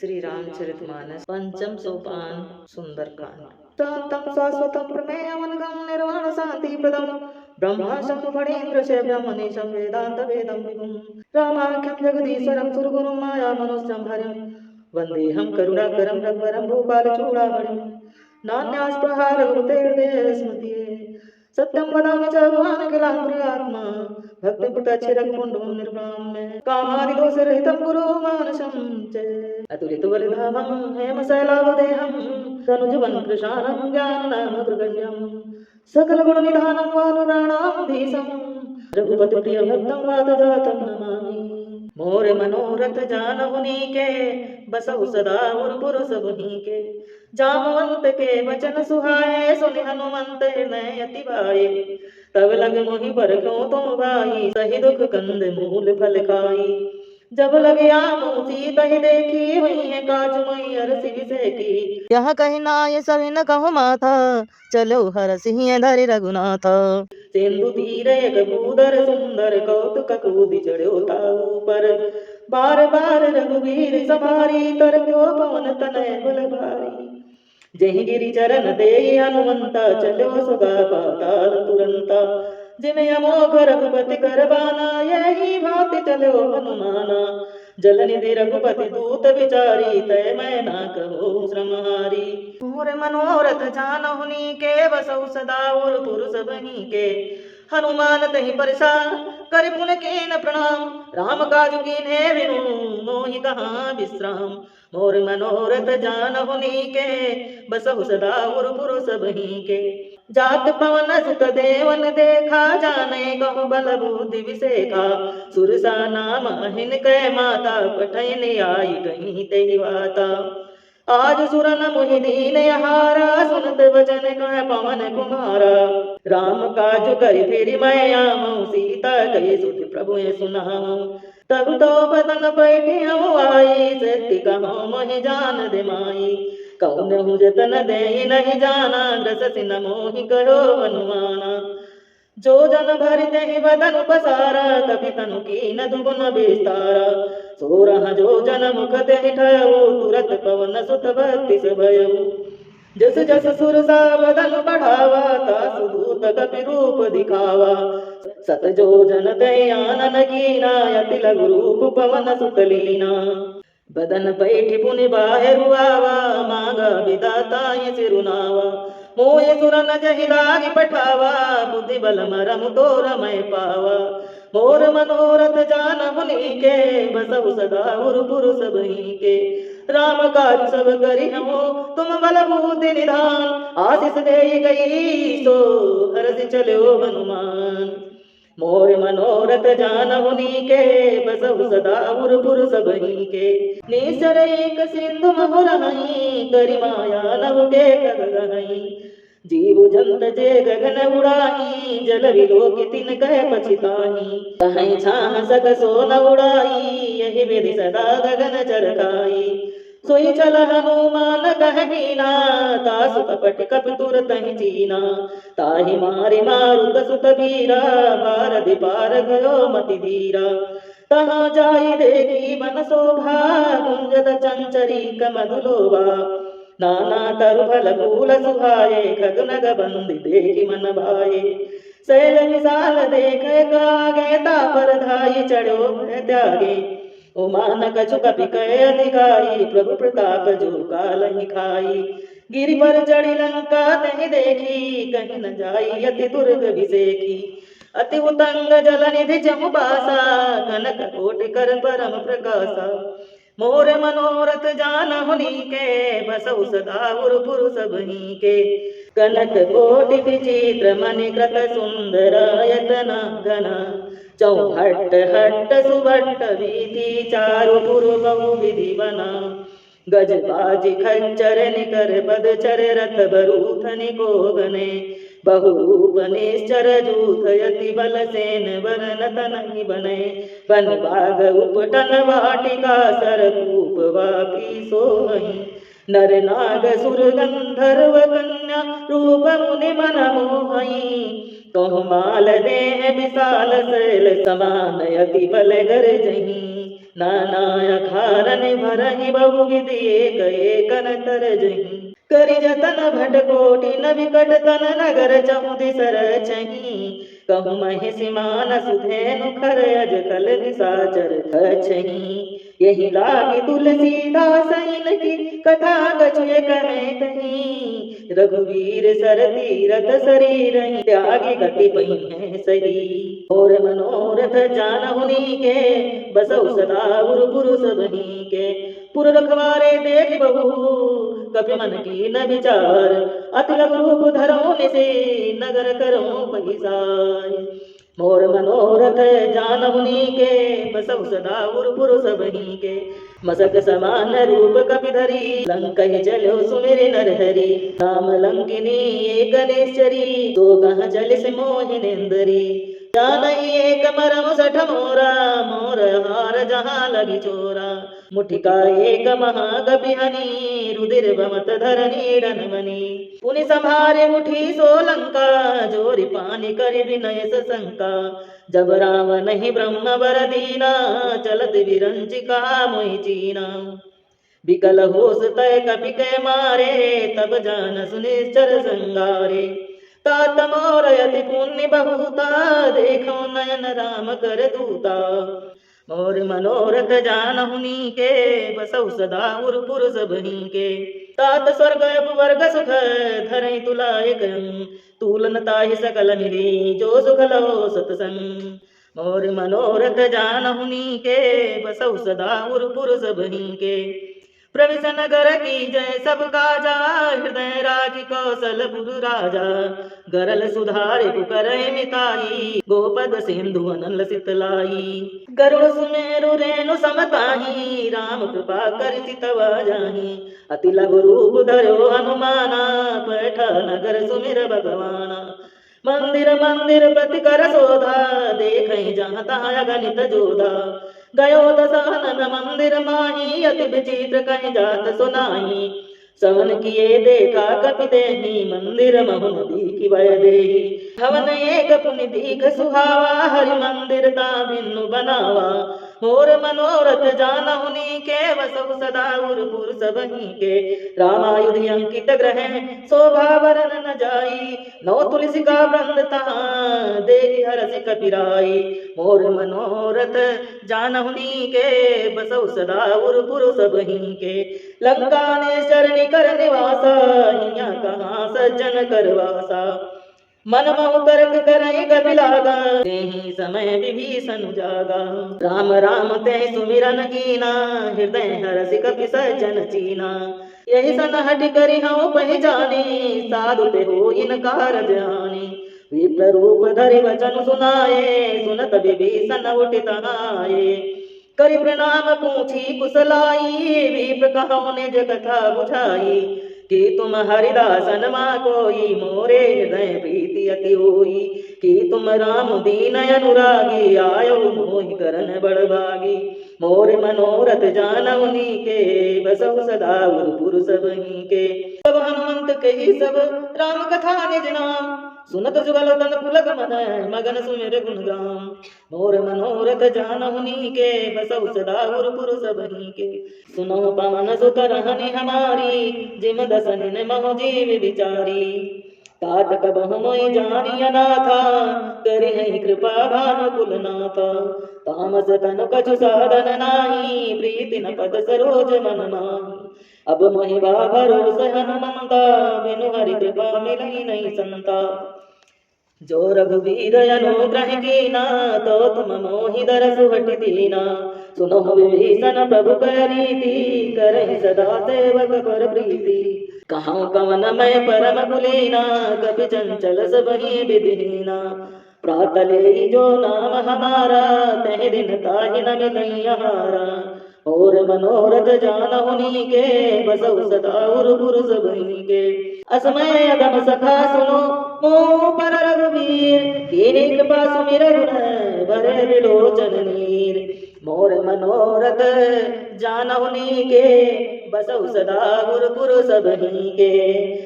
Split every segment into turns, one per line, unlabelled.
श्री रामचरितमानस पंचम सोपान सुंदरकांड। शांतं शाश्वतं प्रमेयमनघं निर्वाण शांति प्रदं ब्रह्मा शंभु फणीन्द्र शैव्यं मनीषं वेदांत वेदं विभुं रामाख्यं जगदीश्वरं सुरगुरुं माया मनुष्यं हरिं वन्देऽहं करुणाकरं रघुवरं भूपालचूडामणिं नान्यास्पृहा रघुपते हृदये स्मृतिये सत्यं वदामि च भगवानखिलात्मा भक्तिपुटच्छिरकुण्डं निर्ब्राह्म्य कामादिदोषरहितं गुरो मानसं च अतुलितबलधामं हेमशैलावदेहं तनुजवनकृशानं ज्ञाननामगृगण्यं सकलगुणनिधानं वानराणामधीशं रघुपतिप्रियभक्तं वातजातं नमामि। मोरे मनोरथ जानहुनी के बसहु सदा उर्पुर सबुनी के जामवंत के वचन सुहाए सुनि हनुमंत हृदय अति भाए तब लग मोहि पर क्यों तुम भाई सही दुख कंद मूल फल खाई जब लगे आमोसी कही देखी वही है काज मई अरसी विषय की यह कही ना ये सभी न कहु माथा चलो हर सिंह धरि रघुनाथ सिंधु तीर एक भूधर सुंदर कौतुक कूदि चढ़ो ताऊ पर बार बार रघुवीर सवारी तर क्यों पवन तनय बल भारी जहि गिरि चरण दे हनुमंता चलो सुगा पाताल तुरंता जिमें अमोघ रघुपति करबाना यही भांति चलो हनुमाना जल निधि रघुपति दूत विचारी तय मैं ना कहो श्रमहारी मोर मनोरथ जानहुनी के बसौ सदा और पुरुष बनी के हनुमान तहि परेशान कर पुन कीन प्रणाम राम काजु कीन्हे विनु मोहि कहाँ विश्राम मोर मनोरथ जानहुनी के बसहु सदा और पुरुष बही के जात पवन सुत देवन देखा जाने कहु बल बुद्धि विसेखा सुरसा नाम अहिन कै माता पठैन आई कहीं ते वाता आज सुरन मुहि दीन हारा सुनत वचन कह पवन कुमारा राम काज करि फिर मैं आमौ सीता कही सुत प्रभु सुनाऊं तब तो बदन बैठी आई सत्य कहो मोहि जान दे माई कौन हूँ जतन दे नहीं जाना ग्रस सिन मोहि करो हनुमाना जो जन भर दहि बदन पसारा कपि तनु कीन दुगुन विस्तारा सो रहा जो जन मुख दहि ठहु तुरत पवन सुत भक्ति से भयउ जस जस सुरसा बदन बढ़ावा तासु दूत कपि रूप दिखावा सत जो जन दहि आनन कीना अति लघु रूप पवन सुत लीना बदन बैठ पुनि बाहर आवा मांगा विदाता सिरुनावा मोहे सुरन जहि लागी पठावा बुद्धि बल मरम तोर मैं पावा मोर मनोरथ जानहुनी के बसहु सदा उर्पुर सबही के राम काज सब करि हमो तुम बल बुद्धि निधान आशीष दे गई सो हरसि चलो हनुमान मोर मनोरथ जानहुनी के बसहु सदा उर्पुर सबही के निसर एक सिंधु महुरहई करि माया नभ के खगहई जीव जंत जे गगन उड़ाई जल विलोक तिन कह पछिताही कहीं छाह सक सो न उड़ाई यही विधि सदा गगन चरकाई सोई चल हनुमान कह कीना तासु कपट कपि तुरत ही चीना ताहि मारि मारुत सुत वीरा भारधि पार गयो मति धीरा तहाँ जाई देखी बन शोभा गुंजत चंचरी कमधुलोभा नाना तरु फल फूल सुहाए खगनग बंदी देखी मन भाए शैल विशाल देख कागे तापर धाई चढ़ो त्यागे उमान कछु कपि कहे अधिकारी प्रभु प्रताप जो काल ही खाई गिरि पर चढ़ी लंका तहि देखी कहीं न जाई अति दुर्ग विसेखी अति उतंग जल निधि जमु बासा कनक कोटि कर परम प्रकाशा मोर मनोरथ जानहुनी के बसहु सदा उर्पुर सबही के कनक कोटि विचित्र मणिकृत सुंदरायतन घना चौहट्ट हट्ट सुभट्ट वीथि चारु पुर बहु विधि बना गज बाजी खच्चर निकर पदचर रथ बरूथनि को गने बहुरूप निश्चर जूथ यति बल सेन वरन तनहि बने बन बाग उपटन वाटिका सरकूप वापी सोहई नर नाग सुर गंधर्व कन्या रूप मुनि मन मोहई कहु माल देह विशाल शैल समान अति बल गर जही नाना अखारन भरहि बहुविधि एक एक न तरजहि करि जतन भटकोटि न विकट तन नगर चहुदि सरछहि कहु महिषि मानस धेनु खर अजकल निशाचर खछहि यही लागी तुलसीदास इनकी कथा कछु एक में कही रघुवीर सर तीरथ शरीर त्यागी गति पही है सही और मनोरथ जानहुनी के बसौ सदा गुरु सबही के पुर रखवारे देख बहु कपि मन की न विचार अति लघु रूप धरो निसे नगर करो पैसार मोर मनोरथ जानहुनी के बसौ सदा गुरु सबही के मसक समान रूप कपि धरी लंकहि चलो सुमिर नरहरि राम लंकिनी एक निश्चरी तो कह जल से मोहिनेन्द्री जानई एक मरम सठ मोरा मोर हार जहाँ लगी चोरा मुठिका एक महागभिहनी रुधिर बमत धरनी डनमनी पुनि संभारे मुठी सोलंका जोरि पानी करि विनय सशंका जब राम नहीं ब्रह्म वर दीना चलत विरंचिका मोहि चीना बिकल होश तय कपि के मारे तब जान सुनिश्चर संगारे तात मोर यति पुण्य बहुता देखो नयन राम कर दूता मोर मनोरथ जानहुनी के बसौ सदा उर्पुर सबही के तात स्वर्ग अपवर्ग सुख धरई तुलायक तूलन ताहि सकल मिली जो सुख लो सतसंग मोर मनोरथ जानहुनी के बसौ सदा उर्पुर सबही के प्रविश नगर की जय सब काजा हृदय राखी कौशलपुर राजा गरल सुधारे पुकरहि मिताई गोपद सिंधु अनल सितलाई गरुड़ सुमेरु रेणु समताही राम कृपा करि तव जाहि अति लघु रूप धरो हनुमाना पैठा नगर सुमिर भगवाना मंदिर मंदिर प्रति कर शोधा देखहि जहाँ तहाँ अगणित जोधा गयो दसानन मंदिर माही अति विचित्र कहीं जात सुनाही सवन किए देखा कपि देही मंदिर महु नदी की वय देही हवन एक पुनि दीख सुहावा हरि मंदिर ता बिनु बनावा मोर मनोरथ जानहुनी के वसौ सदा उर्पुर सबही के रामायुध अंकित ग्रह शोभा वरन न जाई नौ तुलसी का वृंद तहाँ देवी हरसि कपिराई मोर मनोरथ जानहुनी के बसौ सदा उर्पुर सबही के लंका ने शरण कर निवासा हिया कहाँ सज्जन करवासा मन महु तर्क करई कपिलागा तेहि समय विभीषण जागा राम राम ते सुमिरन कीना हृदय हरसि कपि सज्जन चीना यही सन हट करि हऊँ पहचानी साधु ते हो इनकार जानी विप्र रूप धरि वचन सुनाए सुनत विभीषण उठित आए करि प्रणाम पूछी कुशलाई विप्र कहु निज कथा बुझाई कि तुम हरिदासन माँ कोई मोरे हृदय प्रीति अति होई कि तुम राम दीन अनुरागी आयो मोहि करन बड़भागी मोर मनोरथ जानहुनी के बसौ सदा उर्पुर सबही के तब हनुमंत कही सब राम कथा निज नाम सुनत जुगल तन पुलक मन मगन सुमिर गुणगान मोर मनोरथ जानहुनी के बसौ सदा उर्पुर सबही के सुनो पवन सुत रहनि हमारी जिम दसन महो जीव विचारी तात कबहु मोहि जानी अनाथा करिहि कृपा भानुकुल नाथा तामस तनु कछु साधन नाही प्रीति न पद सरोज मन माही अब मोहि बा भरोस हनुमंता बिनु हरि कृपा मिलहि नहीं संता जो रघुवीर अनुग्रह कीना तो तुम मोहि दरसु हटि दीना सुनो विभीषण प्रभु रीति करहि सदा सेवक पर प्रीति कहूँ कवन मैं परम कुलीना कपि चंचल सबहि विधिहीना प्रातले जो नाम हमारा तह दिन ताहि न मिलई हारा और मनोरथ जानहुनी के बसौ सदा उर्पुर सबही के असमय अगम सखा सुनो मोह पर रघुवीर कीनी कृपा सुमिर गुण भरे विलोचन नीर मोर मनोरथ जानहुनी के बसहु सदा गुरुपुर सबही के।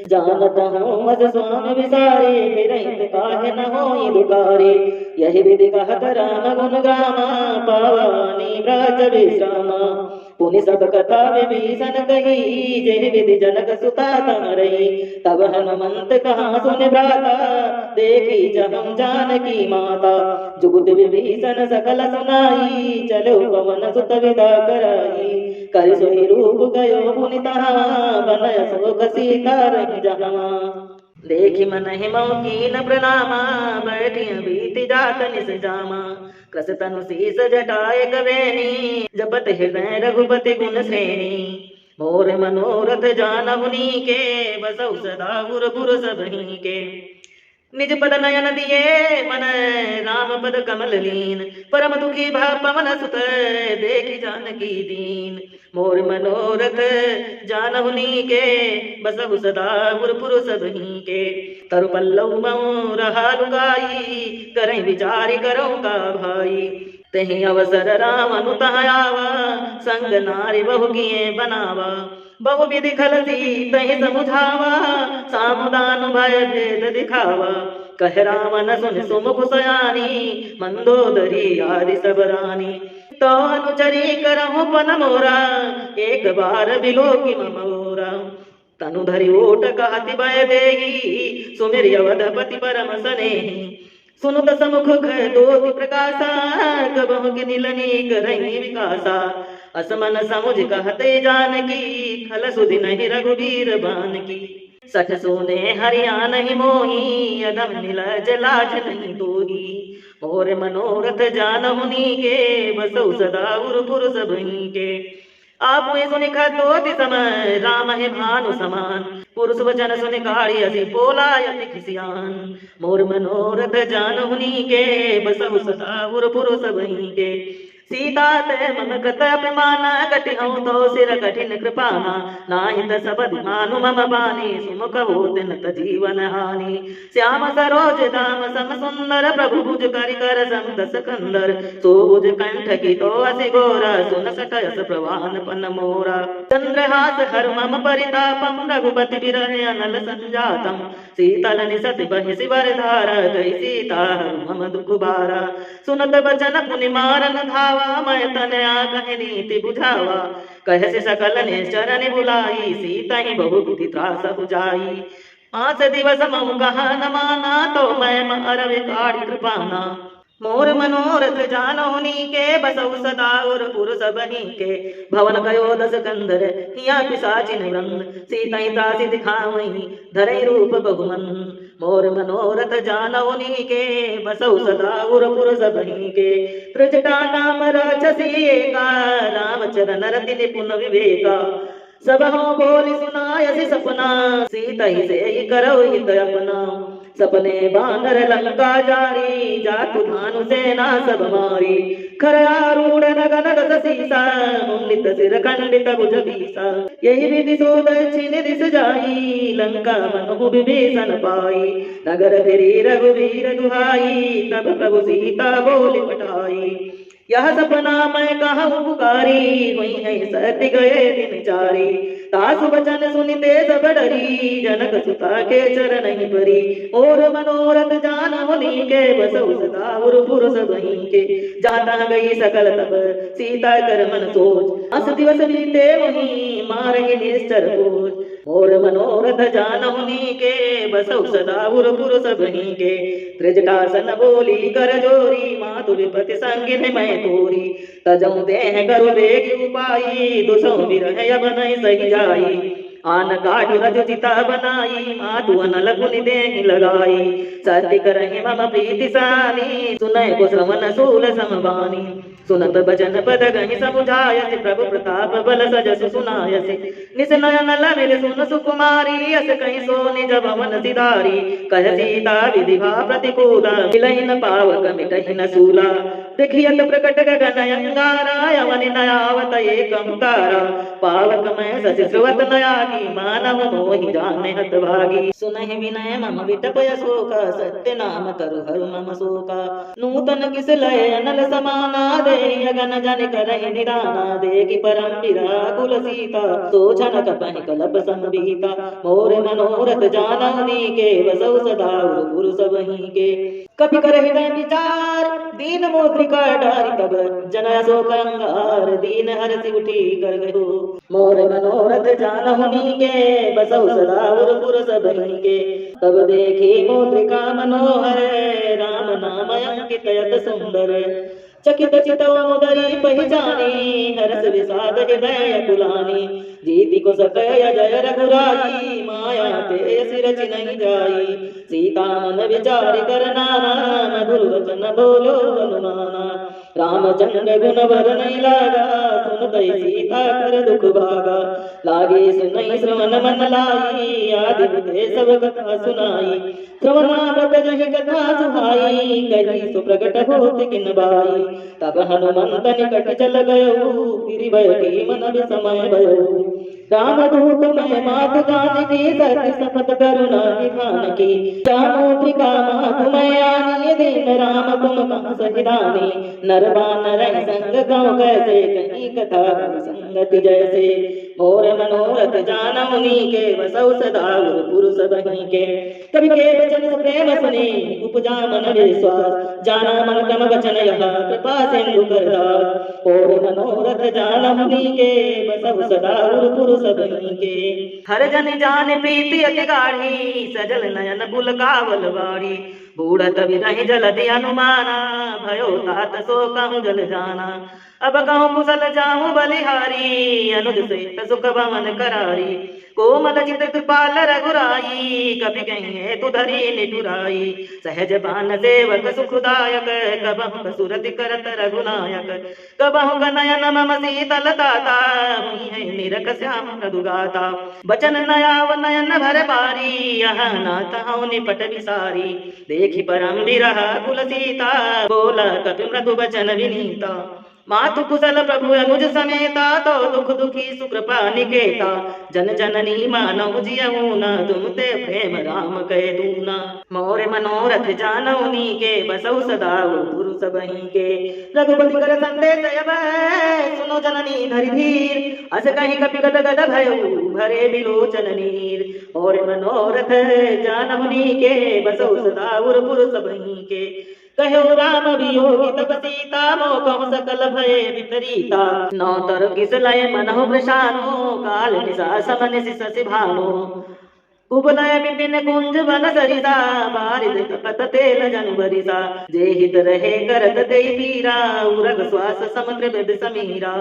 जानत हूँ मस स्वामी विसारे फिरहित काहे न होई दुकारे। यही विधि कहत राम गुण ग्रामा पावानी ब्रज विश्रामा। पुनि सब कथा विभीषण कही जय विधि जनक सुता तारई। तब हनुमंत कहा सुन भ्राता देखी जहम जानकी माता। जुगुत विभीषण सकल सुनाई चलो पवन सुत विदा कराई। कर सोई रूप गयो पुनि तहाँ बनय शोक सीता रही जहाँ। देखी मन हिमौ कीन प्रणामा बैठी बीति जात निस जामा। कृस तनु शीस जटाए कवेनी जपत हृदय रघुपति गुण श्रेणी। मोर मनोरथ जानहुनी के बसहु सदा गुरुपुर सबही के। निज पद नयन दिए मन राम पद कमल लीन। परम दुखी भव पवन सुत देखी जानकी दीन। मोर मनोरथ जानहुनी के बसहु सदा गुरुपुर सबही के। तरु पल्लव मऊ रहा लुगाई करई विचारि करौ का भाई। तहि अवसर राम अनुतः आवा संग नारी बहु किए बनावा। बहु विधि खलसी तहि समुझावा सामुदान भय भेद दिखावा। कह राम न सुन सुमुख सयानी मंदोदरी आदि सब रानी। तो अनुचरी करहु पन मोरा एक बार बिलोकी ममोरा। तनु धरि ओट कहति भय देहि सुमिर अवधपति परम स्नेही। सुनुत समुख घर दोति प्रकाशा कबहु गिनिलनि करहि विकासा। असमन समुझ कहते जानकी खल सुधि नहीं रघुबीर बानकी। सठ सोने हरिया नहीं मोही अदम नीलज लाज नहीं तोही। मोर मनोरथ जानहुनी के बसहु सदा गुरुपुर सबही के। आप सुनि खतोति समय राम है भानु समान। पुरुष वचन सुनि काढ़ी असी बोला यति खिसियान। मोर मनोरथ जानहुनी के बसहु सदा गुरुपुर सबही के। सीता ते मम कृत अभिमान कटिहौ तो सिर कठिन कृपाना। नाहित सबद मानु मम बानी सुमुख होत न जीवन हानि। श्याम सरोज दाम सम सुंदर प्रभु भुज करि कर सम दस कंदर। सो भुज कंठ की तो असि गोरा सुन सटयस प्रवान पन मोरा। चंद्रहास हर मम परितापम रघुपति विरह अनल संजातम। शीतल निसति बहि शिवर धारा गई सीता मम दुख बारा। सुनत बचन पुनि मारन धावा मैं तनया कहि नीति बुझावा। कहसि सकल ने चरण बुलाई सीता ही बहु विधि त्रास बुझाई। 5 दिवस मऊ कहा न माना तो मैं अरवि काढ़ी कृपाना। मोर मनोरथ जानहुनी के बसहु सदा गुरुपुर सबही के। भवन कयो 10 कंदर हिया पिशाचिन वृंद। सीतहि त्रासि दिखावहीं धरई रूप बहुमन। मोर मनोरथ जानहुनी के बसहु सदा गुरुपुर सबही के। त्रिजटा नाम राक्षसी एका राम चरण रति निपुण विवेका। सबहु बोली सुनायसि सपना सीतहि सेई करौ हित अपना। सपने बानर लंका जारी जातु भानु सेना सब मारी। खरयारूढ़ नगन रस सीसा मुंडित सिर खंडित भुज बीसा। यही विधि सो दक्षिण दिस जाई लंका मनहु विभीषण पाई। नगर फिरी रघुवीर दुहाई तब प्रभु सीता बोली पठाई। यह सपना मैं कहूँ पुकारी हुई है सत्य गए दिन चारी। तासु वचन सुनिते सब डरी जनक सुता के चरण ही परी। और मनोरथ जानहुनी के बसहु सदा गुरुपुर सबही के। जाता गई सकल तब सीता कर मन सोच। 10 दिवस बीते वहीं मारहि निश्चर खोज। और मनोरथ जानहुनी के बसहु सदा गुरुपुर सबही के। त्रिजटासन बोली कर जोरी मातु विपति संगिन मैं तोरी। तजऊ देह करु बेग उपाई दुसौ विरह अब नहीं सही जाई। आन काटु रज चिता बनाई मातु अनल पुनि देहि लगाई। सत्य करहि मम प्रीति सानी सुनय को श्रवण सूल समबानी। सुनत बचन पद गहि समुझायसि प्रभु प्रताप बल सजसु सुनायसि। निस नयन लमिल सुन सुकुमारी अस कहि सो निज भवन सिधारी। कह सीता विधि भा प्रतिकूला मिलहि न पावक मिटहि न सूला। देखियत प्रकट गगन अंगारा यवनि नयावत एकं तारा पावक मैं शशि श्रुवत नयागी मानव मोहि जाने हत भागी सुनहि विनय मम विटपय शोक सत्य नाम करु हरु मम शोका नूतन किस लय अनल समाना दे अगन जन करहि निदाना देखि परम विराकुल सीता सोचन कपहि कलप संबीता मोर मनोरथ जानहुनी के बसौ सदा उर सबहि के कपि कर हृदय विचार दीन मोद्रिका डारि तब जन अशोक अंगार दीन हरषि उठी कर गयो मोर मनोरथ जानहुनी के बसौ सदा उर सबहि के तब देखी मोद्रिका मनोहर राम नाम अंकित यत सुंदर चकित चितौदरी पहिचानी हर्ष विषाद हृदय कुलानी जीति को सकय जय रघुराई माया ते सिर नहीं जाई सीता मन विचार कर नाना मधुर वचन बोलो हनुमाना रामचंद्र गुण वर नहीं लागा सुन दई सीता कर दुख भागा लागे सुनई श्रवण मन लाई आदि बुते सब कथा सुनाई श्रवणामृत जहि कथा सुहाई कही सुप्रगट होत किन बाई तब हनुमंत निकट चल गयो फिर बैठी मन विसमय भयो राम दूत मैं मात जानकी सत्य सपथ करुणा निधान की चामुद्रिका मातु मैं आनी दीन राम तुम कहाँ सहिदानी नर बानर संग गाँव कैसे कहीं कथा संगति जैसे मोर मनोरथ जानमुनि के बसौ सदा पुरुष बहि के कवि के वचन प्रेम सुने उपजा मन विश्वास जाना मन क्रम वचन यह कृपा सिंधु करदास और मनोरथ जानमुनि के बसौ सदा पुरुष बहि के हर जन जान प्रीति अति गाढ़ी सजल नयन बुल कावल बाड़ी बूढ़त विरहि जलधि अनुमाना भयो तात सो कहूँ जल जाना अब कहूँ कुशल जाऊँ बलिहारी अनुज से सुख भवन करारी कोमल चित कृपाल रघुराई कभी कहीं तु धरी निठुराई सहज बान सेवक सुखदायक कबहु सुरति करत रघुनायक कबहु नयन मम शीतल ताता निरख श्याम मृदुगाता बचन नयाव नयन भर बारी यह नाथ हूँ निपट विसारी देखी परम विरह कुल सीता बोला कपि मृदु बचन विनीता मातु कुशल प्रभु अनुज समेता तो दुख दुखी सुकृपा निकेता जन जननी मानव जियऊ न तुम ते प्रेम राम कह दूना मोर मनोरथ जानौनी के बसौ सदा गुरु सबहि के रघुपति कर संदेश सुनो जननी धरि धीर अस कहीं कपि गद गद भयो भरे बिलोचन नीर और मनोरथ जानौनी के बसौ सदा गुरु सबहि के कहो राम वियोगी तब सीता मोह सकल भय विपरीता नौ तर किस लय मनहु प्रशानो काल निशा समन शशि भानो कुबलय विपिन कुंज वन सरिसा बारिद कपत तेल जनु बरिसा जे हित रहे करत दे पीरा उरग श्वास समुद्र बिद समीरा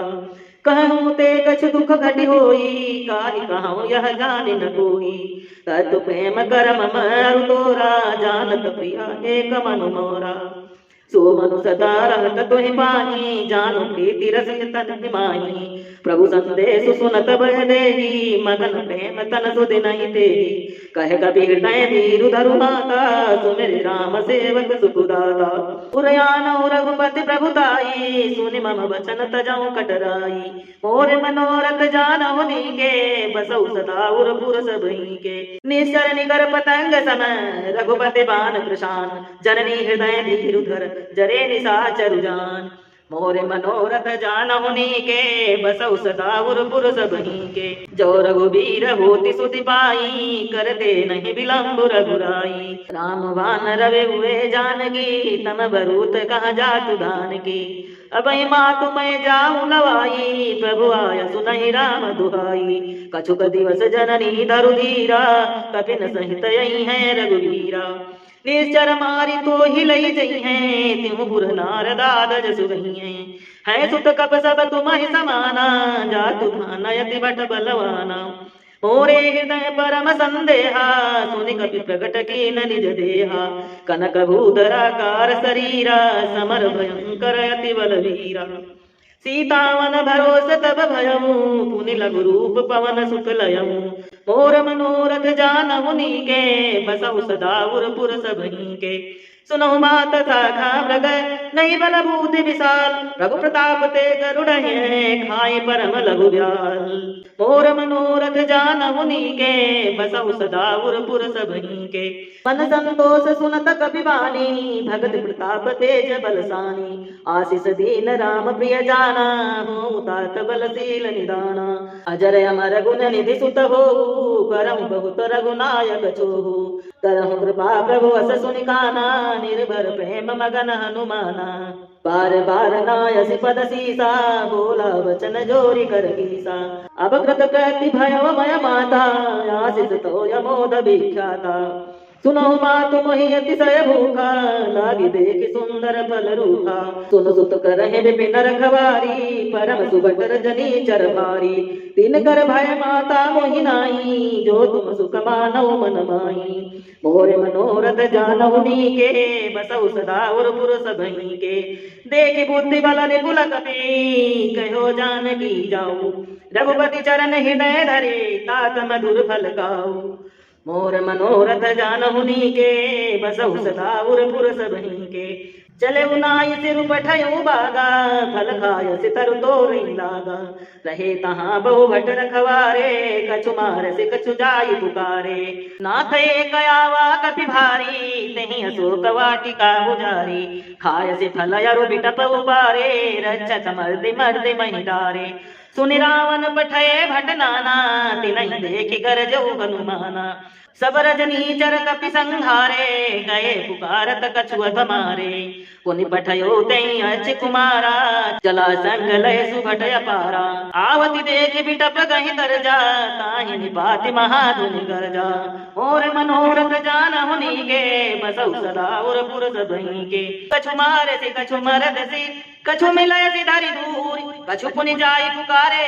कहूँ ते कछ दुख घटि होई काहि कहूँ यह जान न कोई तत् प्रेम कर मम अरु तोरा जानत प्रिया एक मनु मोरा सो मनु सदा रहत तुहि पानी जानु प्रीति रसिय तन निमाही प्रभु संदेश सुनत भय देही मगन प्रेम तन सुधि नहीं तेही कह कबीर हृदय धीरु धरु माता सुमिर राम सेवक सुखदाता पुरयान रघुपति प्रभुताई सुनि मम वचन तजऊ कटराई मोर मनोरथ जानहुनि के बसौ सदा उर सबहि के निश्चर निकर पतंग सम रघुपति बान कृशान जननी हृदय धीरु धर जरे निशाचरु जान मोर मनोरथ जानहुनि के बसौ सदा उर सबहि के जो रघुबीर होति सुधि पाई करते नहीं विलंब रघुराई राम बान रवे हुए जानकी तम बरूत कहाँ जातु दान की अबई मातु मैं जाऊं लवाई प्रभु आय सुनहि राम दुहाई कछुक दिवस जननी धरु धीरा कपिन सहित यही है रघुवीरा निश्चर मारी तो ही लई जई हैं त्यों बुर नारदाद सुगही है सुत कप सब तुम ही समाना जातु भानयति बट बलवाना मोरे हृदय परम संदेहा सुनि कपि प्रकट कीन निज देहा कनक भूधराकार शरीरा समर भयंकर अति बलवीरा सीतावन भरोस तब भयऊ पुनि लघु रूप पवन सुत लयऊ मोर मनोरथ जानहुनि के बसौ सदा उर सबहि के सुनो मात शाखा मृग नहीं बल बूति विशाल प्रभु प्रताप ते गरुड़ खाए परम लघु ब्याल मोर मनोरथ जान मुनि के बसहु सदा उरपुर सबहि के मन संतोष सुनत कपि वाणी भगत प्रताप तेज बलसानी आशीष दीन राम प्रिय जाना हो तात बलशील निदाना अजर अमर गुण निधि सुत हो करम बहुत रघुनायक छोहु करहु कृपा प्रभु अस सुनि काना निर्भर प्रेम मगन हनुमाना बार बार नायसि पद सीसा बोला वचन जोरी कर गीसा अब कृत कृति भयो मय माता आशीष तो यमोद विख्याता सुनो मातु मोहि अतिशय भूखा लागी देखि सुंदर फल रूखा सुन सुत करहि विपिन रखवारी परम सुभट रजनी चर भारी तीन कर भय माता मोहि नाई जो तुम सुख मानौ मन माई मोर मनोरथ जानौ नीके बसौ सदा उरपुर सबहि के देखि बुद्धि बल निपुल कपि कहो जानकी जाऊ रघुपति चरण हृदय धरे तात मधुर फल गाऊ मोर मनोरथ जानहु नीके बसहु सदा उरपुर सबहि के चले उनाई सिर पठयु बागा फल खाय सितर तोरई लागा रहे तहाँ बहु भट रखवारे कछु मार से कछु जाई पुकारे नाथ एक आवा कपि भारी तहि अशोक वाटिका उजारी खाय से फल अरु बिटप उबारे रक्षत मर्दि मर्दि महि डारे सुनि रावण पठये भट नाना तिनहि देखि गरजउ हनुमाना सब रजनी चर कपि संहारे गए पुकारत कछुअत मारे पुनि पठयो तई अच कुमारा चला संग लय सुभट अपारा आवति देख बिटप गहि दरजा ताहि निपाति महाधुनि गरजा मोर मनोरथ जानहु नीके बसौ सदा उरपुर सबहि के कछु मारे से कछु मरद से कछु मिलय से धरि दूरी कछु पुनि जाई पुकारे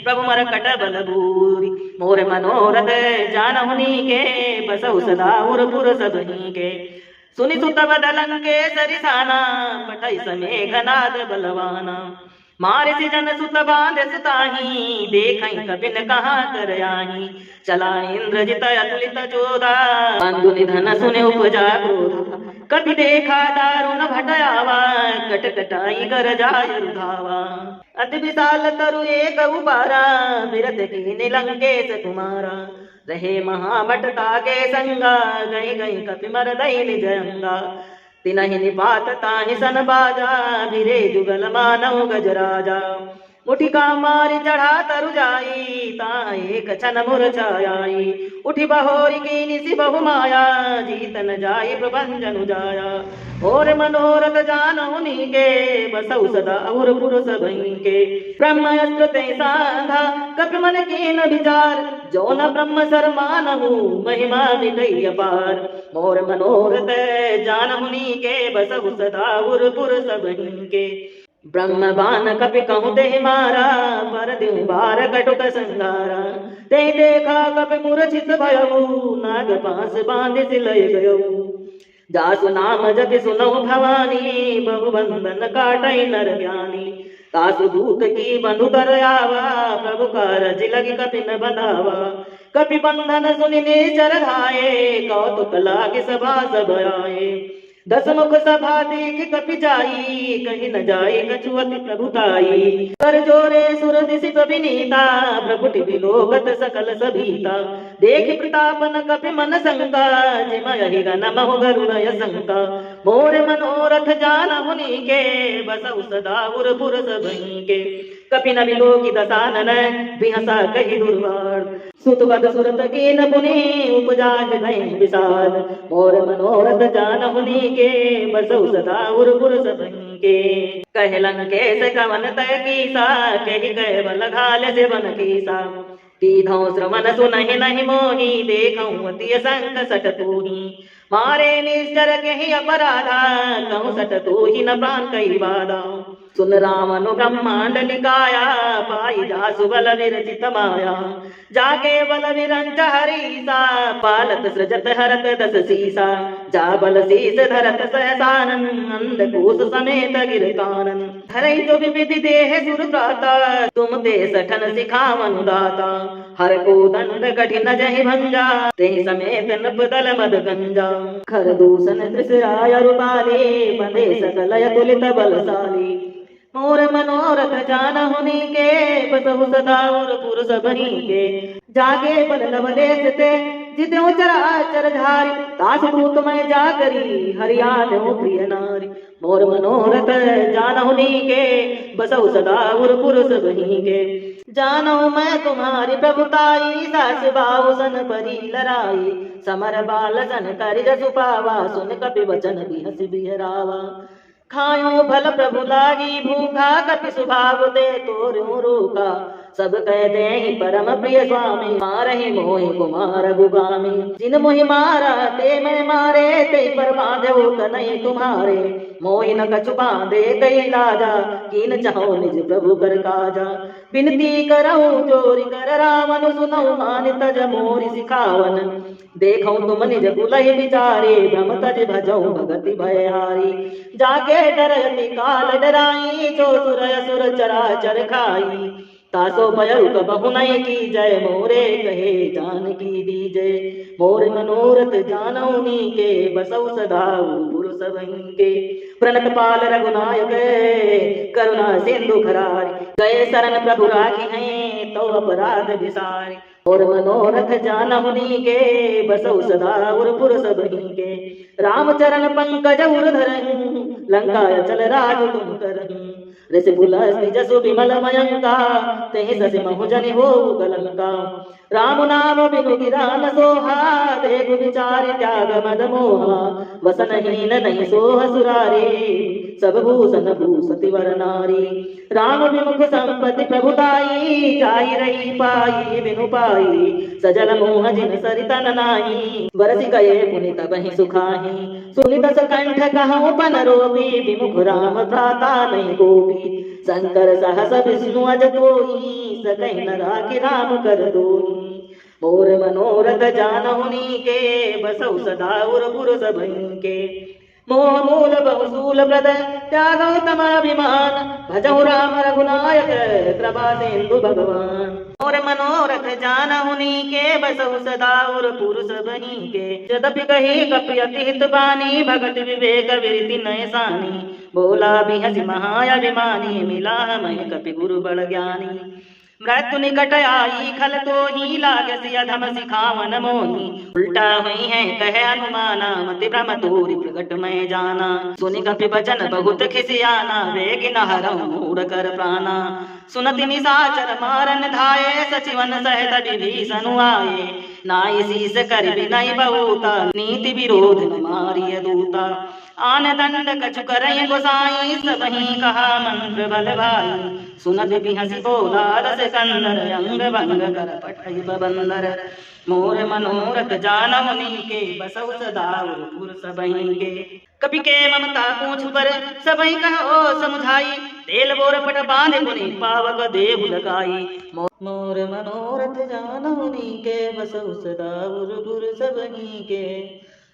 प्रभु मरकट बल भूरि मोर मनोरथ जानहु नीके बसौ सदा उरपुर सबहि के सुनि सुत बदलं के सरिसाना पठै समेघनाद बलवाना मारे से जन सुत बांध सुताही देखई कबिन कहाँ कर आही चला इंद्रजित अतुलित जोधा बंधु निधन सुने उपजा क्रोधा कभी देखा दारुण भटयावा कट कटाई कर जाय रुधावा अति विशाल तरु एक उबारा विरत की निलंकेश कुमारा रहे महाभट ताके संगा गई गई कपि मर दई निज अंगा तिनहि निपात ताहि सन बाजा भिरे जुगल मानव गजराजा मुठिका मारी चढ़ा तरु जाई ता एक छन मुरझाई उठी बहोरी की निसी बहु माया जीतन जाई प्रभंजन जाया और मनोरथ जानहु नीके बसौ सदा उरपुर सबहि के ब्रह्मास्त्र ते साधा कपि मन कीन विचार जो न ब्रह्म सरमानहु महिमा मिटई अपार मोर मनोरथ जानहु नीके बसौ सदा उरपुर सबहि के ब्रह्म बान कपि कहु ते मारा पर दिउ बार कटुक संगारा ते देखा कपि मूर्छित भयउ नाग पास बांध सिलय गयउ दासु नाम जपि सुनौ भवानी बहु बंधन काटै नर ज्ञानी तासु दूत की बंधु तर आवा प्रभु कारज लगी कपि न बंधावा कपि बंधन सुनि निचर धाये कौतुक लागे सभा सब आए दस मुख सभा देख कपि जाई कहीं न जाई कछु अति प्रभुताई कर जोरे सुर दिशि प्रविनीता प्रभुटि विलोकत सकल सभीता देख प्रतापन कपि मन संगा जिमहि गन महु गरुड़य संका मोर मनोरथ जानहु नीके बसौ सदा उरपुर सबहि के कपि न विलोकि दसानन बिहसा कहि दुर्वार सुतवद सुरत कीन पुनि उपजा हृदय विषाद मोर मनोरथ जानहु नीके बसौ सदा उरपुर सबहि के कह लंकेश कवन तय कीसा कहि कैवल घाल से बन कीसा तीधौ श्रवण सुनहि नहीं मोहि देखौ अति संग सट तूही मारे निश्चर कहि अपराधा कहूँ सट तूही न प्राण कई बाधा सुन रावण ब्रह्मांड निकाया पाई जासु बल विरचित माया जाके बल विरंच हरीसा पालत सृजत हरत दस सीसा जा बल शीस धरत सहसानन अंधकूस समेत गिर कानन धरई जो विविधि देह सुर प्राता तुम ते सठन सिखावन दाता हर को दंड कठिन जहि भंजा ते समेत नप दल मद गंजा खर दूषण त्रिसराय रूपाले बंधे सकल अतुलित बलशाली। मोर मनोरथ जानहुनि के बसहु सदा और पुरुष बनी के। जागे बल लवलेश ते जित्यो चराचर झारी तास भूत मैं जागरी हरियाणो प्रिय नारी। मोर मनोरथ जानहुनि के बसहु सदा और पुरुष बनी के। जानहु मैं तुम्हारी प्रभुताई सास बाहु सन परी लराई। समर बाल सन कर जसु पावा सुन कपि वचन बिहस बिहरावा। खायो भल प्रभु लागी भूखा कपि सुभाव दे तोरु रोका। सब कह दे ही परम प्रिय स्वामी मारहि मोहि कुमार गुगामी। जिन मोहि मारा ते मैं मारे ते पर बांधो कनई तुम्हारे। मोहि न कछु बांधे कई लाजा कीन चाहो निज प्रभु कर काजा। बिनती करहु जोरि कर रावण सुनहु मान तज मोरि सिखावन। देखो तुम निज कुलहि विचारे भ्रम तज भजऊ भगति भयहारी। जाके डरति काल डराई जो सुर असुर चराचर खाई। तासो भयउ कबहु नहीं की जय मोरे कहे जानकी दीजय। मोर मनोरथ जानौनी के बसौ सदा पुरुष वहीं के। प्रणत पाल रघुनायक करुणा सिंधु खरारी। गए शरण प्रभु राखी हैं तो अपराध विसारी। और मनोरथ जानहुनि के बसौ सदा और पुरुष वहीं के। रामचरण पंकज उर धरहु लंका चल राज तुम करहु। ऋषि बुलस्ति जसु विमल मयंका तेहि ससि महु जनि होउ कलंका। राम नाम बिनु गिरा न सोहा देखु विचार त्याग मद मोहा। वसन हीन नहीं सोह सुरारी सब भूषण भूषति वर नारी। राम विमुख संपत्ति प्रभुताई जाई रही पाई बिनु पाई। सजल मोह जिन सरितन नाई बरसि गए पुनि तबहि सुखाहि। सुनि दस कंठ कहूँ पन रोपी विमुख राम भ्राता नहीं गोपी। शंकर सहस विष्णु अज कोई सकहि न राखि राम कर दोई। मोर मनोरथ जानहुनि के बसौ सदा उर पुरुष भहीं के। मोह मूल बहुशूल प्रद त्यागौ तमाभिमान भजौ राम रघुनायक कृपा सिंधु भगवान। मोर मनोरथ जानहुनि के बसौ सदा उर पुरुष बहीं के। यद्यपि कही कपि अति हित बानी भगत विवेक विरति नय सानी। बोला बिहसि महाअभिमानी मिला मैं कपि गुरु बड़ ज्ञानी। मृत्यु निकट आई खल तो ही लागसि अधम सिखावन मोही। उल्टा हुई है कहे अनुमाना मति भ्रम तोरि प्रगट मैं जाना। सुनि कपि वचन बहुत खिसियाना वेग न हरऊ मूढ़ कर प्राणा। सुनति निशाचर मारन धाये सचिवन सहित विभीषण आए। नाई शीस कर विनय बहुता नीति विरोध न मारिय दूता। आन दंड कछु करई गोसाई सबहि कहा मंत्र बल भाई। सुनत बिहसि बोला रस कंदर अंग भंग कर पठई बंदर। मोर मनोरथ जानहुनि के बसौ सदा उर पुरुष बहीं के। कपि के ममता पूछ पर सबहि कहो समुझाई। तेल बोर पट बांधे पुनि पावक देहु लगाई। मोर मनोरथ जानहुनि के बसौ सदा उर पुरुष बहीं के।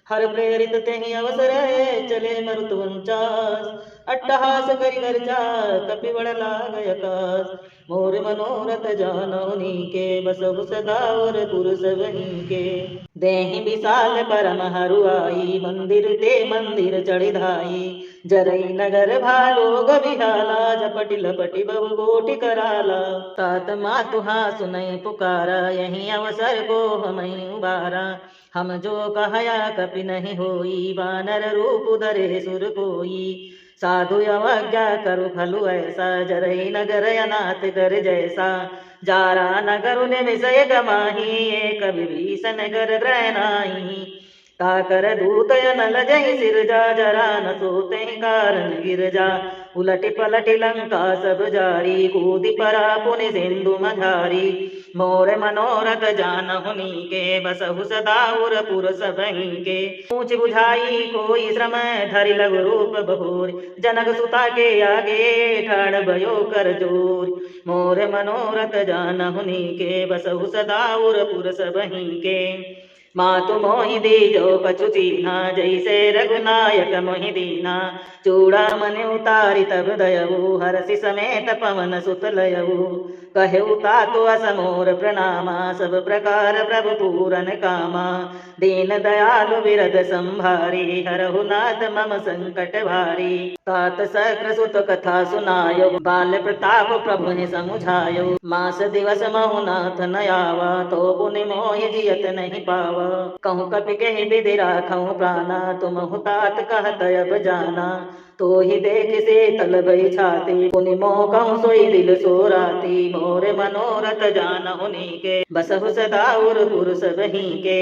हर प्रेरित तेहि अवसर है चले मरुत वंचास। अट्टहास करि गर्जा कपि बड़ लाग आकाश। मोर मनोरथ जानहुनि के बसहु सदा और पुरुष बहीं के। देहि विशाल परम हरुआई मंदिर ते मंदिर चढ़ि धाई। जरई नगर भालोग बिहाला झपटि लपटि बहु कोटि कराला। तात मातुहा सुनई पुकारा यही अवसर को हमहि उबारा। हम जो कहया कपि नहीं होई वानर रूप धरे सुर कोई। साधु अवज्ञा करु खलु ऐसा जरई नगर अनाथ कर जैसा। जारा नगर ने विषय गमाही एक विभीषण कर ग्रह नाही। ताकर दूत नल जहि सिरजा जरा न सोते कारण गिरजा। उलटि पलटि लंका सब जारी कूदि परा पुनि सिंधु मझारी। मोर मनोरथ जानहुनि के बसहु सदा उर पुरुष बहीं के। पूछ बुझाई कोई श्रम धरि लघु रूप बहोर। जनक सुता के आगे ठाड़ भयो कर जोर। मोर मनोरथ जानहुनि के बसहु सदा उर पुरुष बहीं के। मातु मोहि दीजो कछु चीन्हा जैसे रघुनायक मोहि दीना। चूड़ा मन उतारि तब दयऊ हरसि समेत पवन सुत लयऊ। कहु तातो असमोर प्रणामा, सब प्रकार प्रभु पूरन कामा। दीन दयालु विरद संभारी, हरहु नाथ मम संकट भारी। तात सक्र सुत कथा सुनायो, बाल प्रताप प्रभु ने समुझायो। मास दिवस महु नाथ न आवा, तो पुनि मोहि जियत नहीं पावा। कहूँ कपि कहि विधि राखऊँ प्राणा, तुमहु तात कहत अब जाना। तो ही देख से तल भई छाती, पुनि मोह कहूँ सोई दिल सोराती। मोर मनोरथ जानहु नीके, बसहु सदा उर पुर सब हीके।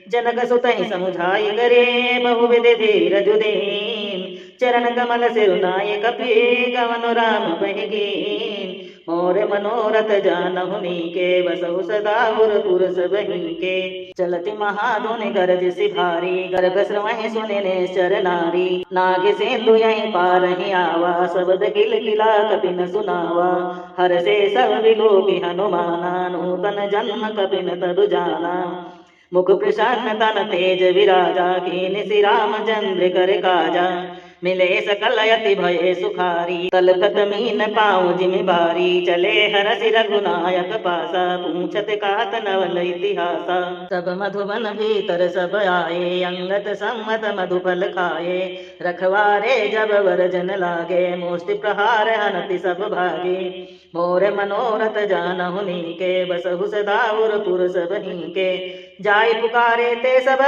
जनक सुत ही समुझाई करे, बहुविधि धीरजु दीन। चरण कमल सिरुनाय कपि, गवन राम बहिगीन। मोर मनोरथ जानहु नीके, बसहु सदा उर पुर सब हीके। चलति महाधुनि गरज सिभारी, गर्भ श्रवहि सुनि निश्चर नारी। नाग सिंधु यहीं पारहि आवा, शब्द किलकिला कपि न सुनावा। हर्षे सब विलोकि हनुमाना, नूतन जन्म कपि न तब जाना। मुख प्रसन्न तन तेज विराजा, कीनि श्री रामचंद्र कर काजा। मिले सकल यति भये सुखारी, तलखत मीन पाँव जिमि बारी। चले हरषि रघुनायक पासा, पूछत कात नवल इतिहासा। सब मधुबन भीतर सब आए, अंगत सम्मत मधुफल खाए। रखवारे जब वरजन लागे, मुष्टि प्रहार हनति सब भागे। मोर मनोरथ जानहु नीके, बसहु सदा उर पुर सब हीके। जाय पुकारे ते सब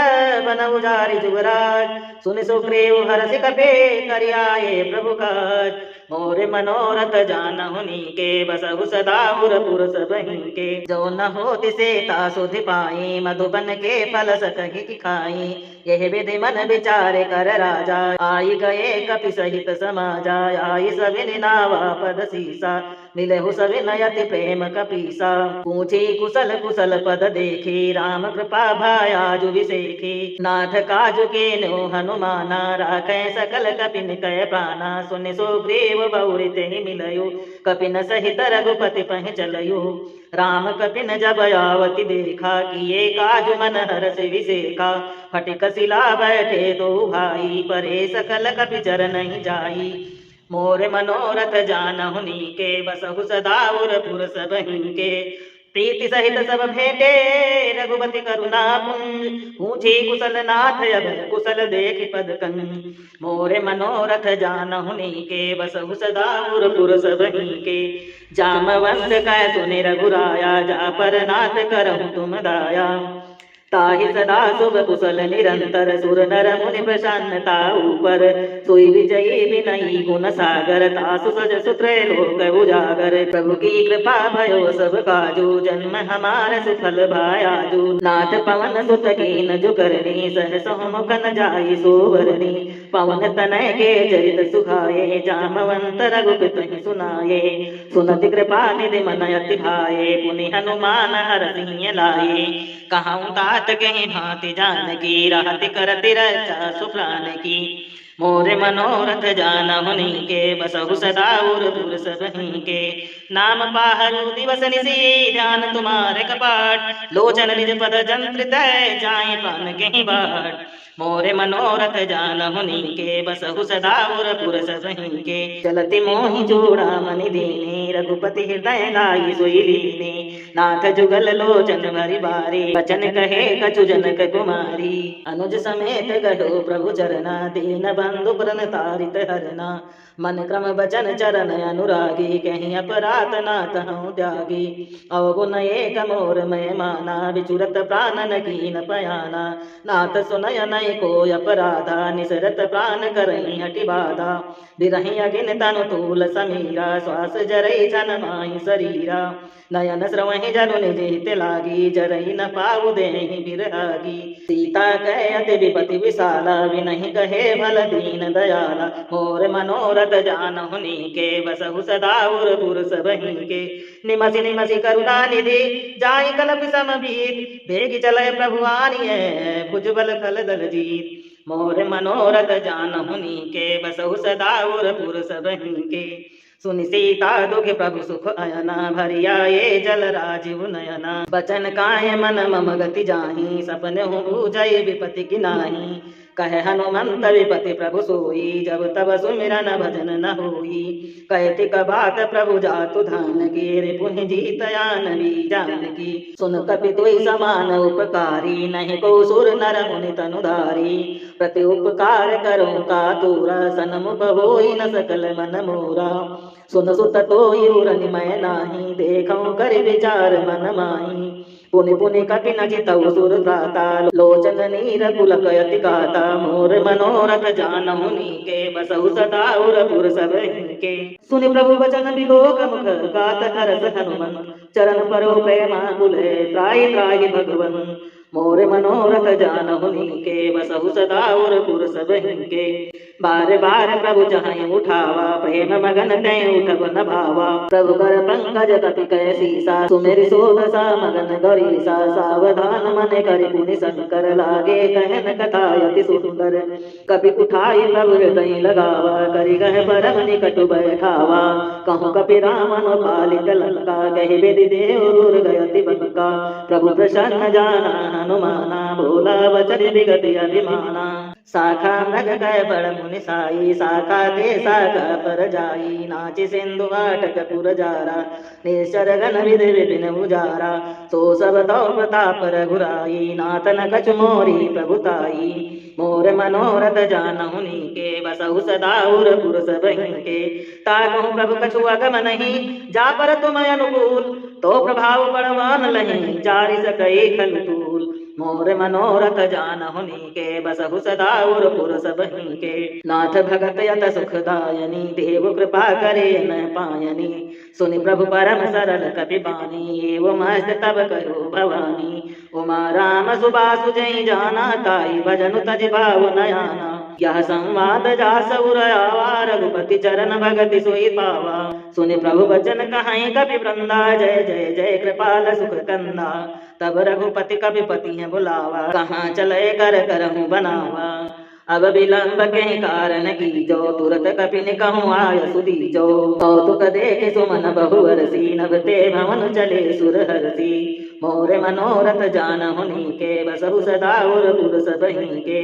बन उजारि जुगराज, सुनि सुग्रीव हर्षि कपि करियाए प्रभु काज। मोर मनोरथ जानहु नीके, बसहु सदा उर पुर सब हीके। जो न होति सीता सुधि पाई, मधुबन के फल सकहि खाई। यह विधि मन विचार कर राजा, आई गए कपि सहित समाजा। आई सबिन नावा पद सीसा, मिलहु सबिन यति प्रेम कपीसा। पूछी कुशल कुशल पद देखी, राम कृपा भायाजु विसेखी। नाथ काजु कीन्हु हनुमाना, राखै सकल कपिन कह प्राणा। सुनि सुग्रीव बहुरि तेहि मिलयु, कपिन सहित रघुपति पहि चलयु। राम कपिन जब आवति देखा, किए काजु मन हरष विसेखा। फटिक शिला बैठे दो भाई, परे सकल कपि चर नहीं जाई। मोर मनोरथ जानहु नीके, बसहु सदा उर पुर सब हीके। प्रीति सहित सब भेंटे, रघुपति करुणा पुंज। पूछी कुशल नाथ अब कुशल देखि पद कंज। मोर मनोरथ जानहु नीके, बसहु सदा उर पुर सब हीके। जामवंत कह सुनि रघुराया, जा पर नाथ करहु तुम दाया। ताहि सदा शुभ कुशल निरंतर, सुर नर मुनि प्रसन्नता ऊपर। सोई विजयी विनयी गुण सागर, तासु सज सुत्र लोक उजागर। प्रभु की कृपा भयो सब काजू, जन्म हमार सुफल भायाजू। नाथ पवन सुत कीन जो करनी, सहसहु मुख न जाई सोवरनी। पवन तनय के चरित सुखाए, जामवंत रघुपति सुनाए। सुनति कृपा निधि मन अति भाए, पुनि हनुमान हरषि लाए। कहूँ तात कहीं भांति जानकी, रहति करति रक्षा सुप्राण की। मोर मनोरथ जानहु नीके, बसहु सदा उर पुर सब हीके। नाम पाहरु दिवस निशि, ध्यान तुम्हारे कपाट। लोचन निज पद जंत्र तय, जाय प्राण कहीं बाट। मोर मनोरथ जानहु नीके, बसहु सदा उर पुर सब हीके। चलति मोहि चूड़ामणि दीनी, रघुपति हृदय लाई सोई लीनी। नाथ जुगल लोचन भरि बारी, बचन कहे कछु जनक कुमारी। अनुज समेत गयो प्रभु चरना, दीन बंधु प्रणतारित हरना। मन क्रम बचन चरण अनुरागी, कहीं अपराध नाथ हूँ त्यागी। अवगुण एक मोर मैं माना, बिचुरत प्राण न कीन पयाना। नाथ सुनय नय को अपराधा, निसरत प्राण करई हटि बाधा। बिरहि अगिन तनु तूल समीरा, श्वास जरई जन माहि शरीरा। नयन श्रवहि जनु निज हित लागी, जरई न पाऊ देहि बिरहागी। सीता कह अति विपति विशाला, विनहि कहे भल दीन दयाला। मोर मनोरथ जानहु नीके, बसहु सदा उर पुर सब हीके। निमसि निमसि करुणा निधि, जाहि कलप समभीत। बेग चलय प्रभु आनिय, भुजबल खल दल जीत। मोर मनोरथ जानहु नीके, बसहु सदा उर पुर सब हीके। सुनि सीता दुख प्रभु सुख अयना, भरिया ये जल राजीव नयना। बचन काय मन मम गति जाहि, सपन हूँ बूझई विपति की नाही। कहे हनुमंत विपति प्रभु सोई, जब तब सुमिरन भजन न होई। कहती बात प्रभु जातु धान की, रिपुनि जीत जानवी जानकी। सुन कपि तुई समान उपकारी, नहीं को सुर नर मुनि तनुधारी। प्रति उपकार करो का तूरा, सन्मुख होई न सकल मन मोरा। सुन सुत तोई उरनि मैं नाही, देखऊं कर विचार मन माही। पुनि पुनि कपि न जितऊ सुर त्राता, लोचन नीर पुलक यति गाता। मोर मनोरथ जानहु नीके, बसहु सदा उरपुर सब हिनके। सुनि प्रभु वचन बिलोक मुख, गात हरस हनुमंत। चरण परो प्रेमा कुले, त्राहि त्राहि भगवन। मोर मनोरथ जानहु नीके, बसहु सदा उरपुर सब हिनके। बार बार प्रभु चाहि उठावा, प्रेम मगन तय उठब न भावा। प्रभु कर पंकज कपि कह सीसा, सुमेरि सोध सा मगन गरीसा। सावधान मन करि पुनि शंकर, लागे कहन कथा अति सुंदर। कपि उठाई प्रभु हृदय लगावा, करि कह परम निकट बैठावा। कहूँ कपि रामन पालित लंका, कहि विधि देव दूर गयति बंका। प्रभु प्रसन्न जाना हनुमाना, भोला वचन विगति अभिमाना। शाखा मृग कह बड़ मुनि साई, शाखा ते शाखा पर जाई। नाचि सिंधु वाटक पुर जारा, निश्चर गण विधि विपिन उजारा। सो सब तौ प्रताप रघुराई, नाथ न कछु मोरी प्रभुताई। मोर मनोरथ जानहु नीके, बसहु सदा उरपुर सब हिनके। ताकहु प्रभु कछु अगम नहीं, जा पर तुम अनुकूल। तो प्रभाव बड़वान लहीं, जारि सकई खल तूल। मोर मनोरथ जानहु नीके, बसहु सदा उरपुर सब हिनके। नाथ भगत यत सुखदायनी, देव कृपा करे न पायनी। सुनि प्रभु परम सरल कपि बानी, एवं हस्त तब करो भवानी। उमा राम सुबासु जय जाना, ताई भजनु तज भाव नयाना। यह संवाद जास उर आवा, रघुपति चरण भगति सोई पावा। सुनि प्रभु वचन कहाई कपि वृंदा, जय जय जय कृपाल सुख कंदा। तब रघुपति कपि पति है बुलावा, कहाँ चले कर करहूँ बनावा। अब विलंब के कारण कीजो, तुरत कपि निकहूँ आय सुदीजो। कौतुक देखे सुमन बहु हरसी, नभ ते भवन चले सुर हरसी। मोर मनोरथ जानहु नीके, बसहु सदा उरपुर सब हिनके।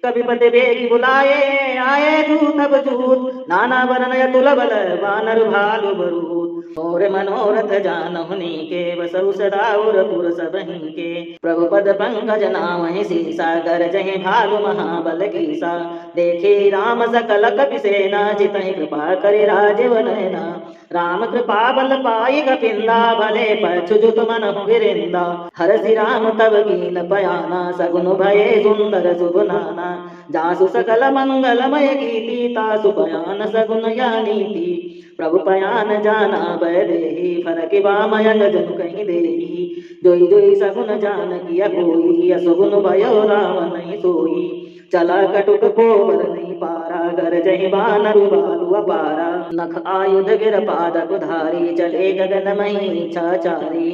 कपि पति बेगी बुलाए, आए जूत अब जूत। नाना वरन अतुल बल, वानर भालु बरूद। मोर मनोरथ जानहु नीके, बसहु सदा उरपुर सब हिनके। प्रभु पद पंकज नामहि सीसा, गरजहि भालु महाबल कीसा। देखे राम सकल कपि सेना, जितहि कृपा करि राजीव नयना। राम कृपा बल पाई कपिंदा, भले पछु जुत मनहु गिरिंदा। हरसि राम तब कीन पयाना, सगुन भये सुंदर शुभ नाना। जासु सकल मंगलमय कीर्ति, तासु पयान सगुन या नीति। प्रभु पयान जाना भय देहि, फरकि वामयन जनु कहि देहि। जोई जोई सगुन जान किया कोई, असुगुन भयो राम नहीं सोई। चला कटुक कोबर नहीं पारा, गरजहि वानर भालु अपारा। नख आयुध गिर पादप धारी, चले गगन मही छाचारी।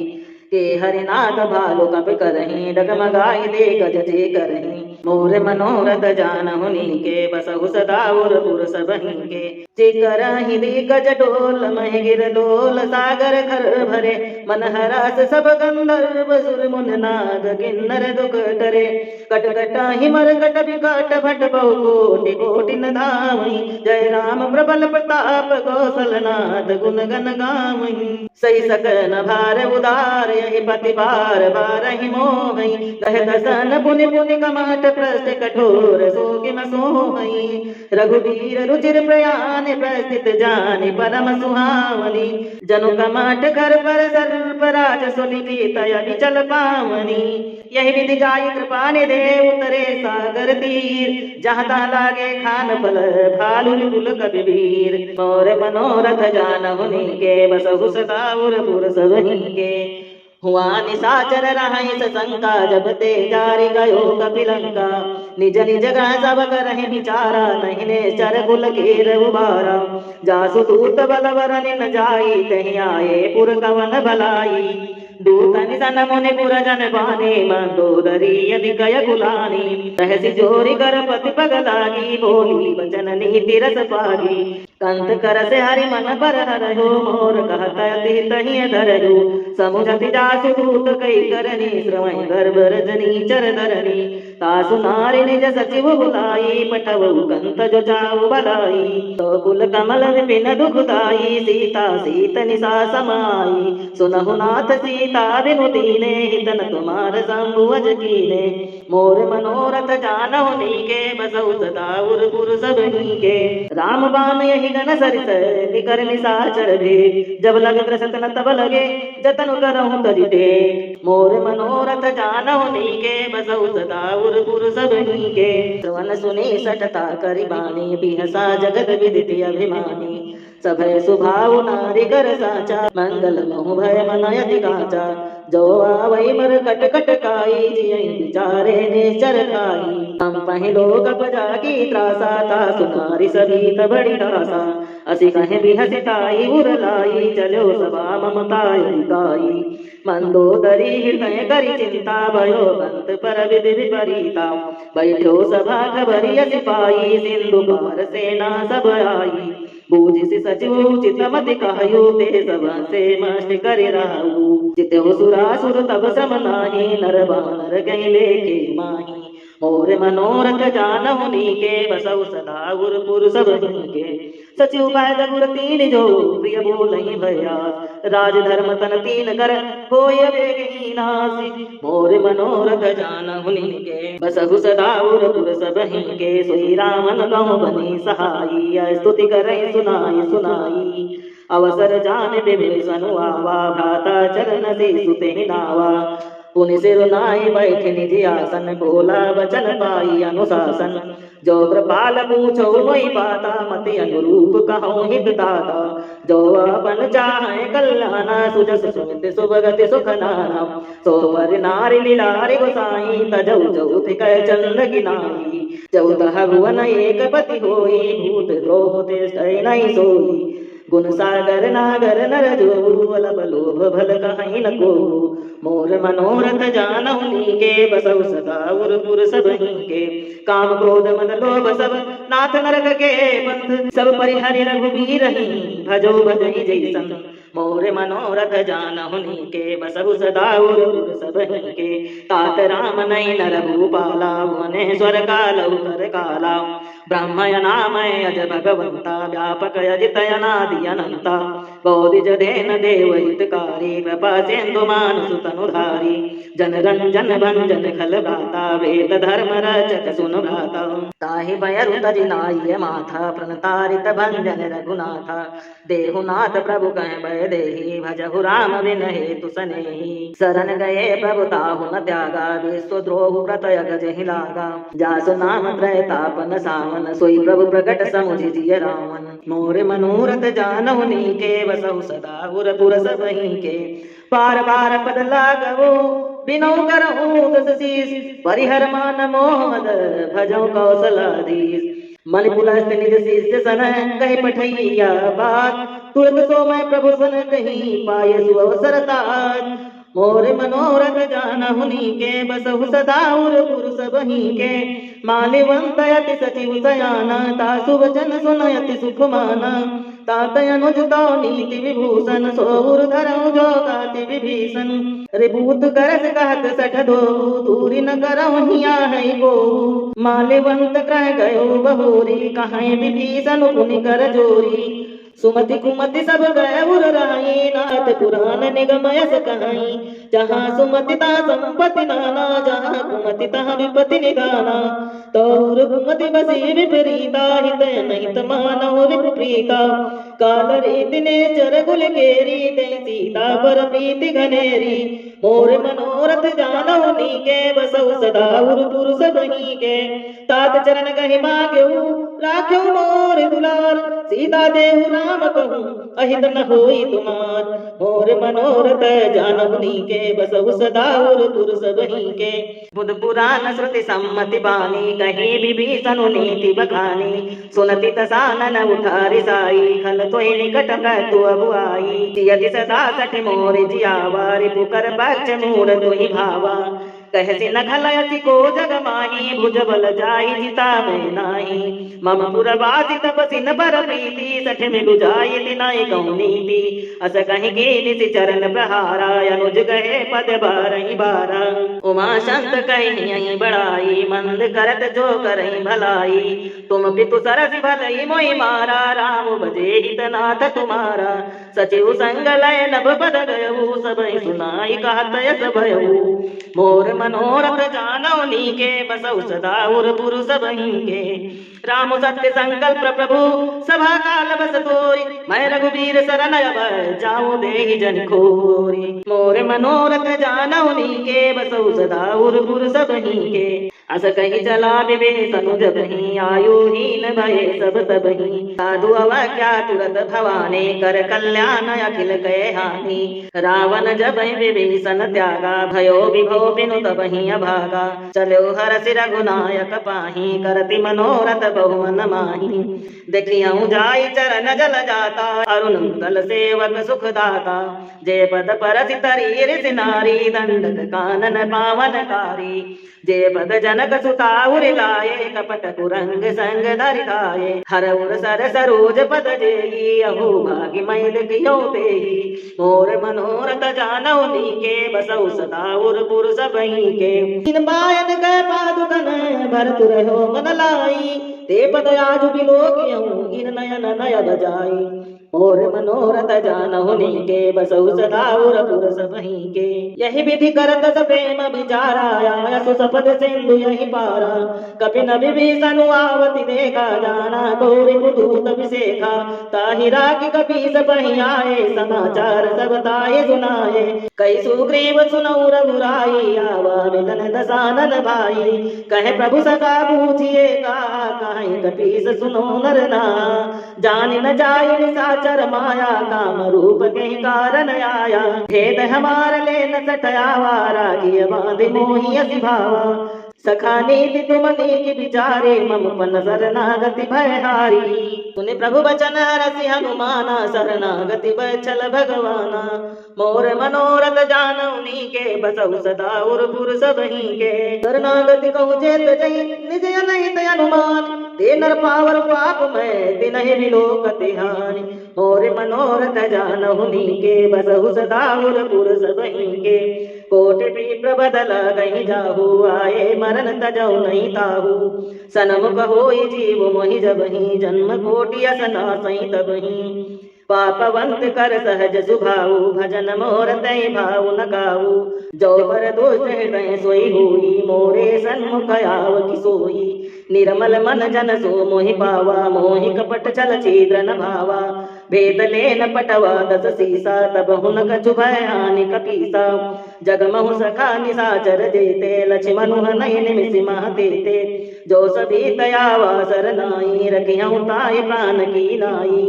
के हरिनाथ भालु कपि करहीं, डगमगाई दे गज जे करहीं। मोर मनोरथ जानहु नीके, बसहु सदा उरपुर सब हिनके। जे करहीं दे गज डोल, महि गिर डोल सागर खर भरे। मन हरास सब गंधर्व सुर मुन नाग, किन्नर दुख टरे। कट कटाहि मरकट विकट भट, बहु कोटि कोटि न धावहीं। जय राम प्रबल प्रताप, कौशलनाथ गुण गण गावहीं। सही सकन भार उदार, यही पति बार बारहि मोहई। कह दसन पुनि पुनि कमाट, प्रस्थ कठोर सो किम सोहई। रघुवीर रुचिर प्रयान, प्रस्थित जानि परम सुहावनी। जनु कमाट कर पर सर्प, राज सुनि तय विचल पावनी। यही विधि जाई कृपा निधे, उतरे सागर तीर। जहाँ तहाँ लागे खान फल, भालु विपुल कपि वीर। मोर मनोरथ जानहु नीके, बसहु सदा उरपुर सब हिनके। हुआ निशाचर रहि सशंका, जब ते जारि गयो कपि लंका। निज निज ग्रह सब करहि विचारा, नहीं निश्चर कुल कीर उबारा। जासु दूत बलवर निन जाई, तहि आए पुर कवन भलाई। दूत निसन मुनि पुर जन बानी, मंदोदरी यदि कय कुलानी। रहसि जोरी कर पति पग लागी, बोली वचन नीति रस पागी। कंठ करस हरि मन पर हरहु, मोर कहत अति तहि धरहु। समुझति जासु दूत कई करनी, श्रवै गर्भ रजनी चर धरनी। तासु नारी निज सचिव बुलाई पठवु कंत जो जाऊ बलाई तो कुल कमल विपिन दुखदाई सीता सीत निशा समाई सुनहु नाथ सीता बिनु दीने हितन तुम्हार शंभुअज कीने मोर मनोरथ जानहु नीके बसहु सदा उरपुर सब नीके राम बाण यही गन सरिस निकर निशाचर दे जब लग ग्रसत न तब लगे जतन करहु तजिते मोर मनोरथ जानहु नीके बसहु सदा उरपुर सब नीके श्रवण सुनी सटता करि बानी बिहसा जगत विदित अभिमानी सभय सुभाव नारी कर साचा मंगल मोह भय मन यदि काचा जो आवै मर कट कट काई जियहि विचारे निश्चर खाई हम पहिलो कप जागी त्रासा था सुनारी सभी तबड़ी दासा असि कहे बिहसिताई उरलाई चलो सभा ममताय गाई मंदोदरी हृदय करी चिंता भयो बंत पर विधि विपरीता बैठो सभा खबरी सिपाही सिंधु पार सेना सब आई बूझि सचिव चितमति कहयो ते सब से मस्त करि राहु चितहु सुरासुर तब सम नाही नर बानर गई लेके माही मोर मनोरथ जानहु नीके बसहु सदा उरपुर सब नीके सचिव बैद गुर तीन जो प्रिय बोलहि भया राज धर्म तन तीन कर होय वेगही नासी मोर मनोरथ जानहु नीके बसहु सदा उरपुर सब नीके सोई रामन कहु बनी सहाई स्तुति करहि सुनाई सुनाई अवसर जान विभीषण आवा भ्राता चरण से सुते नावा पुनि सिर नाई बैठ निज आसन बोला वचन पाई अनुशासन जो कृपाल पूछो मोहि पाता मति अनुरूप कहूँ हित दाता जो अपन चाहे कल्याण सुजस सुमित सुभगति सुख नाना सो पर नारी लीलारि गोसाई तजौ चौथ कह चंद गिनाई चौदह भुवन एक पति होई भूत द्रोह तिष्ठै नहीं सोई गुण सागर नागर नर जो बल लोभ भल कहीं न को मोर मनोरथ जानहु नीके बसहु सदा उरपुर सब नीके काम क्रोध मद लोभ सब नाथ नरक के पंथ सब परिहरि रघुबीर भजो भजहि जैसन मोर मनोरथ जानहु नीके बसहु सदा उरपुर सब नीके तात राम नहीं नर भूपाला भुवनेश्वर कालौ कर काला ब्रह्मय नामय अज भगवंता व्यापक अजित अनादि अनंता बौद्ध जधेन देव हितकारी कृपा सिंधु मानुष तनुधारी जन रंजन भंजन खल भ्राता वेद धर्म रचक सुन भ्राता ताहि भयरु तजि नाय माथा प्रणतारित भंजन रघुनाथा देहुनाथ प्रभु कह भय देहि भजहु राम बिन हेतु सनेहि शरण गए प्रभु ताहु न त्यागा विश्वद्रोह प्रतय गजहि लागा जासु नाम त्रयतापन सावन सोई प्रभु प्रकट समुझि जिय रावण मोर मनोरथ जानहु नीके बसहु सदा उरपुर सब नीके पार पार पद लागवो बिनु करहु दस शीस परिहर मान मोह मद भजौ कौशलाधीश मन पुलस्त निज शिष्य सन कहि पठैया बात तुरत सो मैं प्रभु सन कहीं पाए सुअवसर तात मोर मनोरथ जानहु नीके बसहु सदा उरपुर सब नीके माल्यवंत यति सचिव सयाना तासु वचन सुनयति सुख माना तात अनुज तो नीति विभूषण सोउर धरऊ जो गाति विभीषण रिभूत करस कहत सठ दो दूरी न करऊ हिया है गो माल्यवंत कह गयो बहोरी कहां विभीषण पुनि कर जोरी सुमति कुमति सब गए उर राई नाथ पुराण निगम यस कहाई जहाँ सुमति ता संपत्ति नाना जहाँ कुमति तहाँ विपत्ति निदाना तौर कुमति बसी विपरीता हित नहित मानव विप्रीता काल रीति ने चर गुल केरी ते सीता पर प्रीति घनेरी मोर मनोरथ जानहु नीके बसहु सदा उरपुर सब नीके तात चरण गहि माग्यऊ राख्यऊ मोर दुलार सीता देहु राम कहूँ अहित न होई तुमार मोर मनोरथ जानहु नीके बसहु सदा उरपुर सब नीके बुध पुराण श्रुति सम्मति बानी कहीं विभीषण नीति बखानी सुनति तसानन उठारि साई खल तोहि निकट तु अबुआई यदि सदा सठ मोर जियावा रिपु कर पक्ष मूढ़ तुहि भावा कहसी न खलयसी को जग माही भुज बल जाई जिता में नाही मम पुरवासी तपसी न पर प्रीति सठ में बुझाई तिनाई कौनीति अस कहीं के निस चरण प्रहारा अनुज गए पद बारही बारा उमा शंत कहीं बड़ाई मंद करत जो करही भलाई तुम पितु सरस भलई मोहि मारा राम भजे हितनाथ तुम्हारा सचिव संग लय नभ पद गयऊ सब सुनाई कहत यस भयऊ मोर मनोरथ जानौ नीके बसौ सदा उर पुरुष बही के राम सत्य संकल्प प्रभु सभा काल बस तोरी मैं रघुबीर शरण अब जाऊं देहि जन खोरी मोर मनोरथ जानौ नीके बसौ सदा उर पुरुष बही के अस कहीं चला विभीषण जबहि आयुहीन भये सब तबहि साधु अवज्ञा तुरत भवाने कर कल्याण अखिल गए हानि रावण जबहि विभीषण त्यागा भयो विभो बिनु तबहि अभागा चलो हरसि रघुनायक पाहि करति मनोरथ बहुमन माहि देखियऊ जाई चरण जल जाता अरुण तल सेवक सुख दाता जय पद परसि तरी ऋषि नारी दंडक कानन पावनकारी जय पद जनक सुताउर लाए कपट कुरंग संग धरिधाये हरउर सर सरोज पद जेई अहो भागी मैल कियो तेहि मोर मनोरथ जानौ नीके बसौ सदाउर पुरुष बही के इन बायन गए पादुकन भरत रहो मन लाई ते पद आजु बिलोकियऊ इन नयन नय बजाई मोर मनोरथ जानौ नीके बसौ सदाउर पुरुष बही के यही विधि करत स प्रेम विचारा यशु सपद सिंधु यही पारा कपिन विभीषण आवति देखा जाना गौरी पुदूत विशेखा ताहि राखी कपीस बही आए समाचार सब ताये सुनाए कई सुग्रीव सुनऊ रघुराई आवा मिलन दसानन भाई कहे प्रभु सका पूछिए का कहीं कपीस सुनो नर ना जान न जाय साचर माया काम रूप के कारण आया भेद हमार ले न सटयावा रागिय बांध मोहि अति भावा सखा नीति तुम नीति विचारे मम पन शरणागति भयहारी सुनि प्रभु बचन हरसि हनुमाना शरणागति बचल भगवाना मोर मनोरथ जानौ नीके बसौ सदा उर पुरुष बही के शरणागति कहु जेत जहि निज अनहित हनुमान ते नर पावर पाप मैं तिनहि विलोकति हानि मोर मनोरथ जानौ नीके बसौ सदा उर पुरुष बही के कोटि विप्र बदल गहि जाहु आए मरण तजौ नहीं ताहु सनमुख होई जीव मोहि जबहि जन्म कोटि असनासई तबहि पापवंत कर सहज सुभाऊ भजन मोर तय भाव न गाऊ जो पर दोष हृदय सोई हुई मोरे सन्मुख आव की सोई निर्मल मन जन सो मोहि पावा मोहि कपट छल छिद्र न भावा भेद लेन पटवा दस सीसा तब हुन कछु भय हानि कपीसा जगमहु सखा निसाचर जेते लक्ष्मण नयन निमिषि मह देते जो सभी दयावा सरनाई रखियहु ताय प्राण की नाई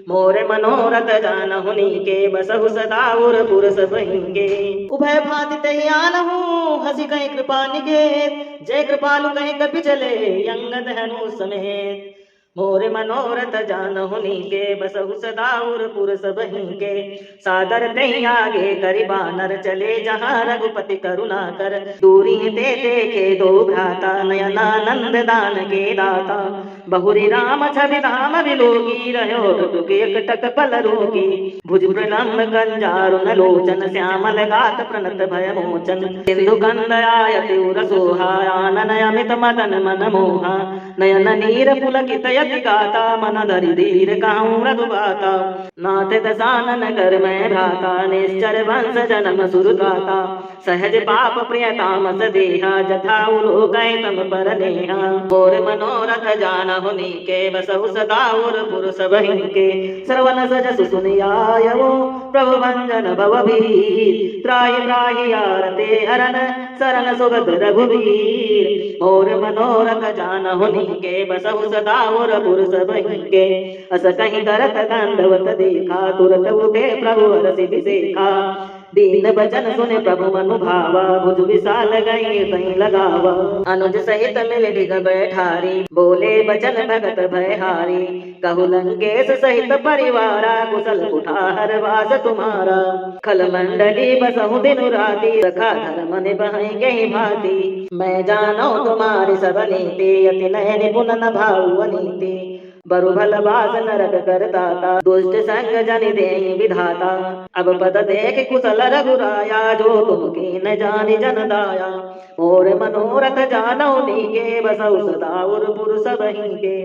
मोर मनोरथ जानहु नीके बसहु सदा उर पुरुष बही के उभय भांति तहि आनहु हसी कहीं कृपा निकेत जय कृपालु कहीं कपि चले अंगद हनु समेत मोर मनोरथ जानहु नीके बसहु सदा उर पुरुष बही के सादर तहि आगे करि बानर चले जहाँ रघुपति करुणा कर दूरी ते देखे दो भ्राता नयनानंद दान के दाता बहुरी राम छवि धाम विलोकी रहो टुक एकटक पल रोगी भुज प्रलम्ब गंजारुन लोचन श्यामल गात प्रणत भय मोचन सिंधु कंदयायति उर सोहा आनन अमित मदन मन मोहा नयन नीर पुलकित यति गाता मन धरि धीर कहूँ रघुबाता नाथ दसानन कर मैं भ्राता निश्चर वंश जन्म सुर गाता सहज पाप प्रियतामस देहा जथा उलोकै तम पर नेहा मोर मनोरथ जानहु नीके बसहु सदा उर पुरुष बही के श्रवण सजस सुनियायो प्रभु भंजन भवभीर त्राहि त्राहि आरते हरन शरण सुगत रघुवीर मोर मनोरथ जानहु नीके बसहु सदा उर पुरुष बही के अस कहीं करत दंडवत देखा तुरत उठे प्रभु हरसि विसेखा दीन बचन सुने प्रभु मनु भावा, भुज विशाल गई तई लगावा। अनुज सहित मिल डिग बैठारी, बोले बचन भगत भयहारी। कहु लंकेश सहित परिवारा, कुशल कुठार वास तुम्हारा। खल मंडली बसहु दिनु राती, सखा धर्म निभाएंगे भांति। मैं जानो तुम्हारी सब नीति, अति नय निपुण न भाऊ नीति। बरु भल बास नरक करताता, दुष्ट संग जनि देहि विधाता। अब पद देख कुशल रघुराया, जो तुम कीन जानि जन दाया। और मनोरथ जानौ नीके, बसौ सदा उर सबहि के।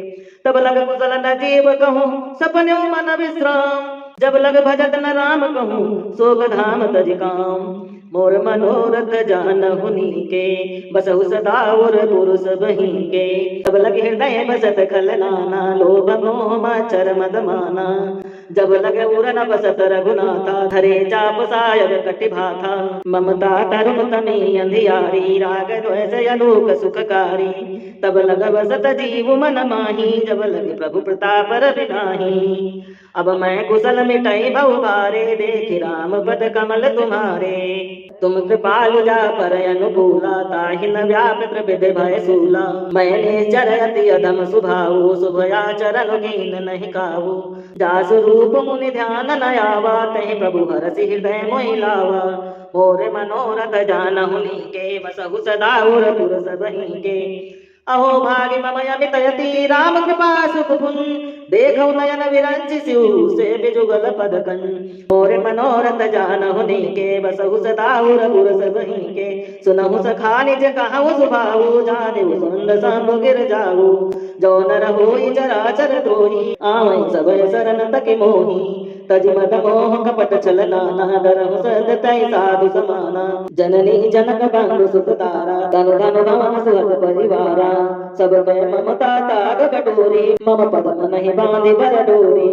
तब लग कुशल न जीव कहूँ, सपन्यो मन विश्राम। जब लग भजत न राम कहूँ, सोग धाम तज काम। मोर मनोरथ जानहु नीके, बसहु सदा उर पुरुष बहि के। तब लग हृदय बसत खल नाना, लोभ मोह मच्छर मद माना। जब लग उर न बसत रघुनाथा, धरे चाप सायक कटि भाथा। ममता तरुण तमी अंधियारी, राग द्वेष अलोक सुखकारी। तब लग बसत जीव मन माही, जब लग प्रभु प्रताप रविनाही। अब मैं कुशल मिटई भव भारे, देख राम पद कमल तुम्हारे। तुम कृपालु जा पर अनुकूला, ताहि न व्याप त्रिविध भय सूला। मैं निश्चर अति अधम सुभाऊ, शुभया चरण कीन नहीं काऊ। जासु रूप मुनि ध्यान न आवा, तहि प्रभु हरषि हृदय मोहि लावा। मोर मनोरथ जानहु नीके, बसहु सदा उर पुर सबहि के। अहो भाग्य मम अमित यति, राम कृपा सुख पुन। देखौ नयन विरंचि सिउ, से बिजुगल पद कन। मोर मनोरथ जानहु नीके, बसहु सदा उर पुर सबहि के। सुनहु सखा निज कहु सुभाऊ, जानिहु सुंद सांब गिर जाऊ। जो नर होई चराचर द्रोही, आवै सब शरण तकि मोही। तज मद मोह कपट छल नाना, डरहु सद तै साधु समाना। जननी जनक बंधु सुख तारा, धनु धनु भवन सुहृद परिवारा। सब कै ममता ताग कटोरी, मम पद नहीं बांधि बर डोरी।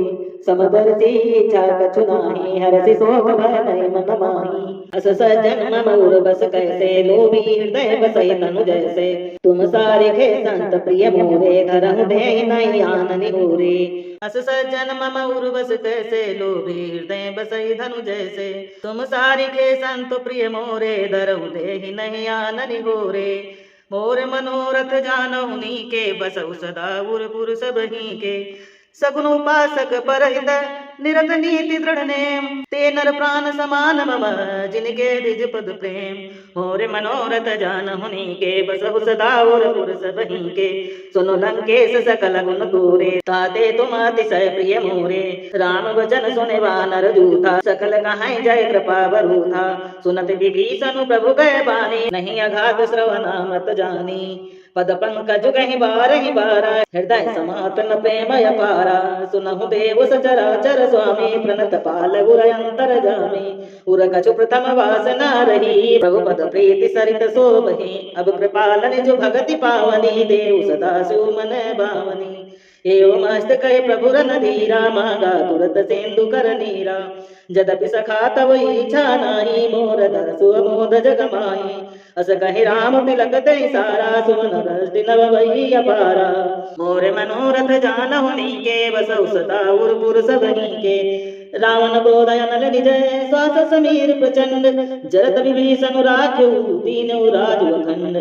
समदर्शी इच्छा कछु नाही, हरषि शोक भय नहीं मन माही। अस सज्जन मम उर बस कैसे, लोभी हृदय बसहि तनु जैसे। तुम सारिखे संत प्रिय मोरे, धरहु देहि नहीं आननि होरे। अस सज्जन मम उर बस कैसे, लोभी हृदय बसहि धनु जैसे। तुम सारिखे संत प्रिय मोरे, धरहु देहि नहीं आननि होरे। मोर मनोरथ जानहु नीके, बसहु सदा उर पुर सबहि के। सगुन उपासक परहित, निरत नीति दृढ़ नेम। ते नर प्राण समान मम, जिनके द्विज पद प्रेम। मोर मनोरथ जानहु नीके, बसहु सदा उर पुर सबहि के। सुनो लंकेश सकल गुण तोरे, ताते तुम अतिशय प्रिय मोरे। राम वचन सुने वानर जूथा, सकल कहाई जय कृपा बरूथा। सुनत विभीषण प्रभु कह बानी, नहीं अघात श्रवण मत जानी। पद पंकज गहि बारा, हृदय समातन प्रेम अपारा। सुनहु देव सचराचर स्वामी, प्रणत पाल उर अंतर जामी। उर कछु प्रथम वासना रही, प्रभु पद प्रीति सरित सोबहि। अब कृपाल निज भगति पावनी, देव सदा शिव मन भावनी। एवं मस्त कहे प्रभु रन धीरा, मांगा तुरत सेंदु कर नीरा। जदपि सखा तव इच्छा नाही, मोर दरसु अमोद जग माही। अस कहि राम तिलक तै सारा, सुमन रष्टि नव वही अपारा। मोर मनोरथ जानहु नीके, बसहु सदा उर पुर सबहि के। रावण क्रोध अनल निजय, श्वास समीर प्रचंड। जरत विभीषण राख्यु, दीनउ राजु अखंड।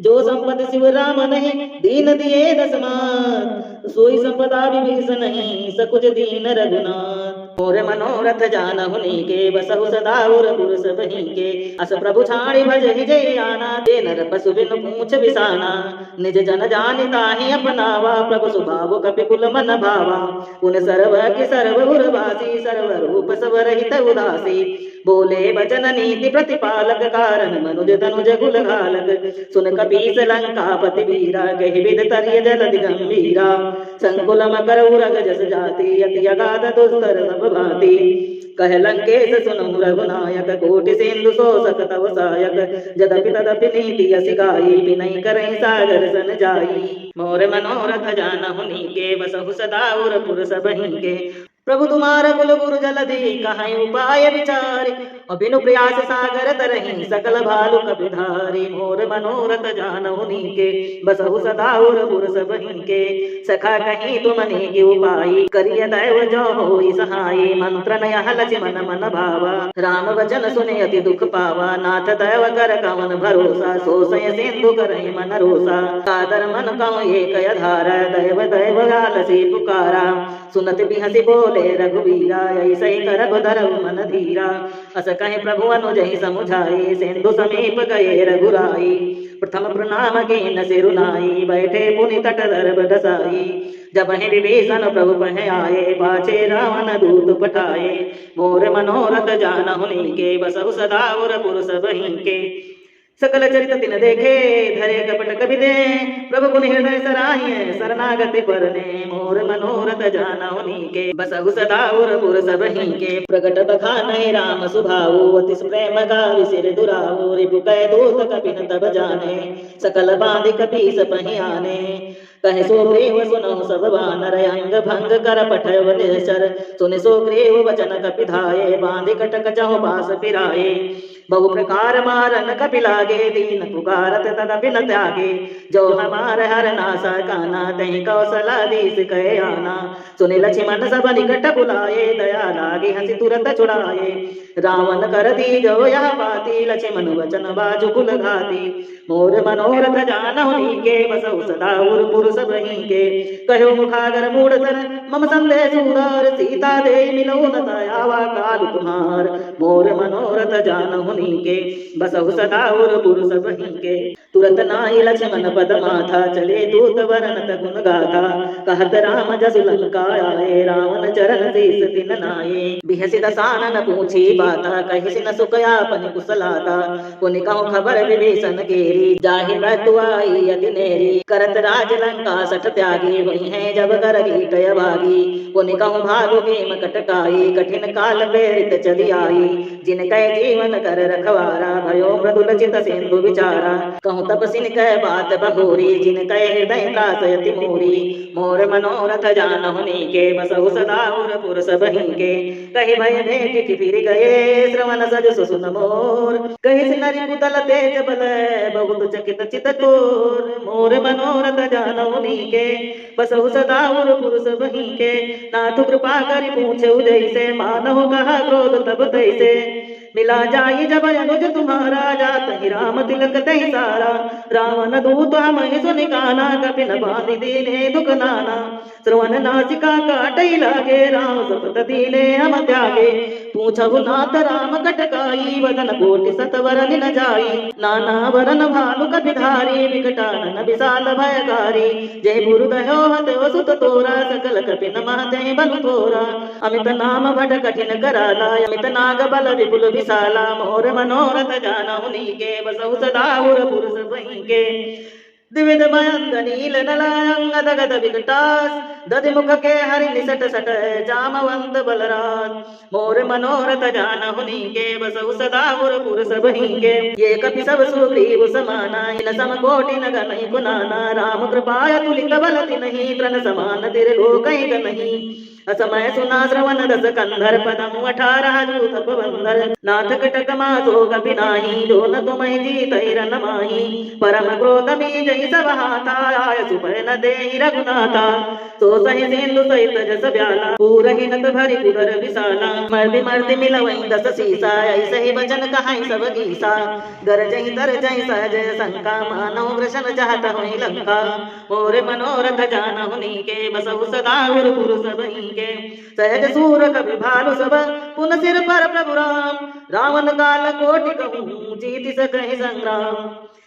जो संपद शिव राम नहीं, दीन दिए दसमान। सोई संपदा विभीषण नहीं, सकुच दीन रघुनाथ। मोर मनोरथ जानहु नीके, बसहु सदा उर पुर सबहि के। अस प्रभु छाड़ी भजहि जय आना, ते नर पशु बिनु पूछ बिसाना। निज जन जानि ताहि अपनावा, प्रभु सुभाव कपि कुल मन भावा। उन सर्व की सर्व उर्वासी, सर्व रूप सब रहित उदासी। बोले वचन नीति प्रतिपालक, कारण मनुज तनुज कुल घालक। सुन कपीस लंकापति वीरा, कहि विध तरिय जलधि गंभीरा। संकुल मकर उरग जस जाति, अति अगाध दुस्तर सब भांति। कह लंकेश सुनहु रघुनायक, कोटि सिंधु शोषक तव सायक। जदपि तदपि नीति असि गाई, बिनहि करहि सागर सन जाई। मोर मनोरथ जानहु नीके, बसहु सदा उर पुर सबहि के। प्रभु तुम्हारा कुल गुरु जलधि कहीं उपाय विचारे अभिनु प्रयास सागर तरही सकल भालु कपिधारी मोर मनोरथ जानहु नीके बसहु सदा उर पुर सबहि के सखा कहीं तुम की उपाय करिय दैव जो होई सहाय मंत्र नयह लक्ष्मण मन भावा राम वचन सुने अति दुख पावा नाथ दैव कर कवन भरोसा सोसय सिंधु करहि मन रोसा कादर मन कौ एक धारा दैव दैव आलसी पुकारा सुनत बिहसी बोले रघुवीरा ऐसे करब धरव मन धीरा अस कहे प्रभु अनुजहि समुझाई सिंधु समीप गए रघुराई प्रथम प्रणाम के न सिरुनाई बैठे पुनि तट दर्भ दसाई जब हे विभीषण प्रभु पह आए पाछे रावण दूत पठाए मोर मनोरथ जानहु नीके बसहु सदा उर पुर सबहि के सकल चरित तिन देखे धरे कपट कवि दे प्रभु गुण हृदय सराहिए शरणागति परने मोर मनोरथ जानहु नीके बसहु सदा उर पुर सबहि के प्रगट बखाने राम सुभाऊ अति प्रेम गावि सिर दुराऊ रिपु कै दूत कपिन तब जाने सकल बांधि कपीस पहि आने कहे सो ग्रीव सुनो सब वानर अंग भंग कर पठव निश्चर सुन सो ग्रीव वचन कपिधाये बांधि कटक चहु पास फिराए बहु प्रकार मारन कपि लागे दीन पुकारत तदपि न त्यागे जो हमार हर नासा काना तहि कौशलाधीश कहे आना सुनि लक्ष्मण सब निकट बुलाए दया लागे हंसी तुरत छुड़ाए रावण कर दी जो यह बाती लक्ष्मण वचन बाजु कुल घाती मोर मनोरथ जानहु नीके बसहु सदा उर पुर सबहि के कहो मुखागर मूढ़ सर मम संदेश उदार सीता दे मिलो न आवा काल तुम्हार मोर मनोरथ जानहु नीके बसहु सदा उर पुर सबहि के तुरंत नाहि लक्ष्मण पद माथा चले दूत वरन गुण गाथा कहत राम जसु लंका आए रावण चरण शीस तिन नाये बिहसि दसानन पूछी बाता कहिसि न सुख आपन कुशलाता पुनि कहूँ खबर विभीषण गेरी जाहि मृत्यु आई अति नेरी करत राज लंका सठ त्यागी हुई है जब कर गीटय भागी पुनि कहूँ भागु भीम कटकाई कठिन काल प्रेरित चली आई जिन कै जीवन कर रखवारा भयो मृदुल चित सिंधु विचारा कहूँ तपसिन कह बात बहोरी जिन कै हृदय त्रासयति मोरी मोर मनोरथ जानहु नीके बसहु सदा उर पुर सबहि के कहि भय भेटि फिर गए श्रवण सज सुन मोर कहि नरि पुतल तेज बल बहुत चकित चित तोर मोर मनोरथ जानहु नीके बसहु सदा उर पुर सबहि के नाथ कृपा करि पूछऊ जैसे मानहु कहा क्रोध तब तैसे मिला जाई जब अनुज तुम्हारा जात ही राम तिलक तही सारा रावण दूत हम सुनि काना कपिन बांधि दीने दुख नाना श्रवण नासिका काटई लागे राम सपत दीने हम त्यागे पूछहु नाथ राम कटकाई वदन कोटि सतवर न जाई नाना वरन भानु कपिधारी विकटानन विशाल भयकारी जय गुरुदयो हतो सुत तोरा सकल कपिन महते बल तोरा अमित नाम भट कठिन कराला अमित नाग बल विपुल विशाला मोर मनोरथ जानहु नीके बसहु सदा उर पुर सबहि के द्विविध मयंक नील नलायंग दगद विकटास दधि मुख के हरि निसट सट जामवंत बलराज मोर मनोरथ जानहु नीके बसहु सदा उर पुर सबहि के ये कपि सब सुग्रीव समाना इन सम कोटि न गनहि कुनाना राम कृपाय तुलित बल तिनहि त्रन समान तिरलोकहि गनहि असमय सुना श्रवण दस कंधर पदम 18 जूत बंदर नाथ कटक मासो कपि नाही जो न तुमहि जीतहि रन माही परम क्रोध मी जहि सब हाथा आय सुपय न देहि रघुनाथा सो सहि सिंधु सहित जस ब्याला पूरहि नत भरि उदर विशाला मर्दि मर्दि मिलवहि दस सीसा ऐसे ही वचन कहाई सब गीसा गरजहि तरजहि सहज शंका मानव कृष्ण चाहत होई लंका मोर मनोरथ जानहु नीके बसहु सदा उर पुर सबहि के सहज सूर कवि भालु सब पुन सिर पर प्रभु राम रावण काल कोटि कहूँ जीति सकहि संग्राम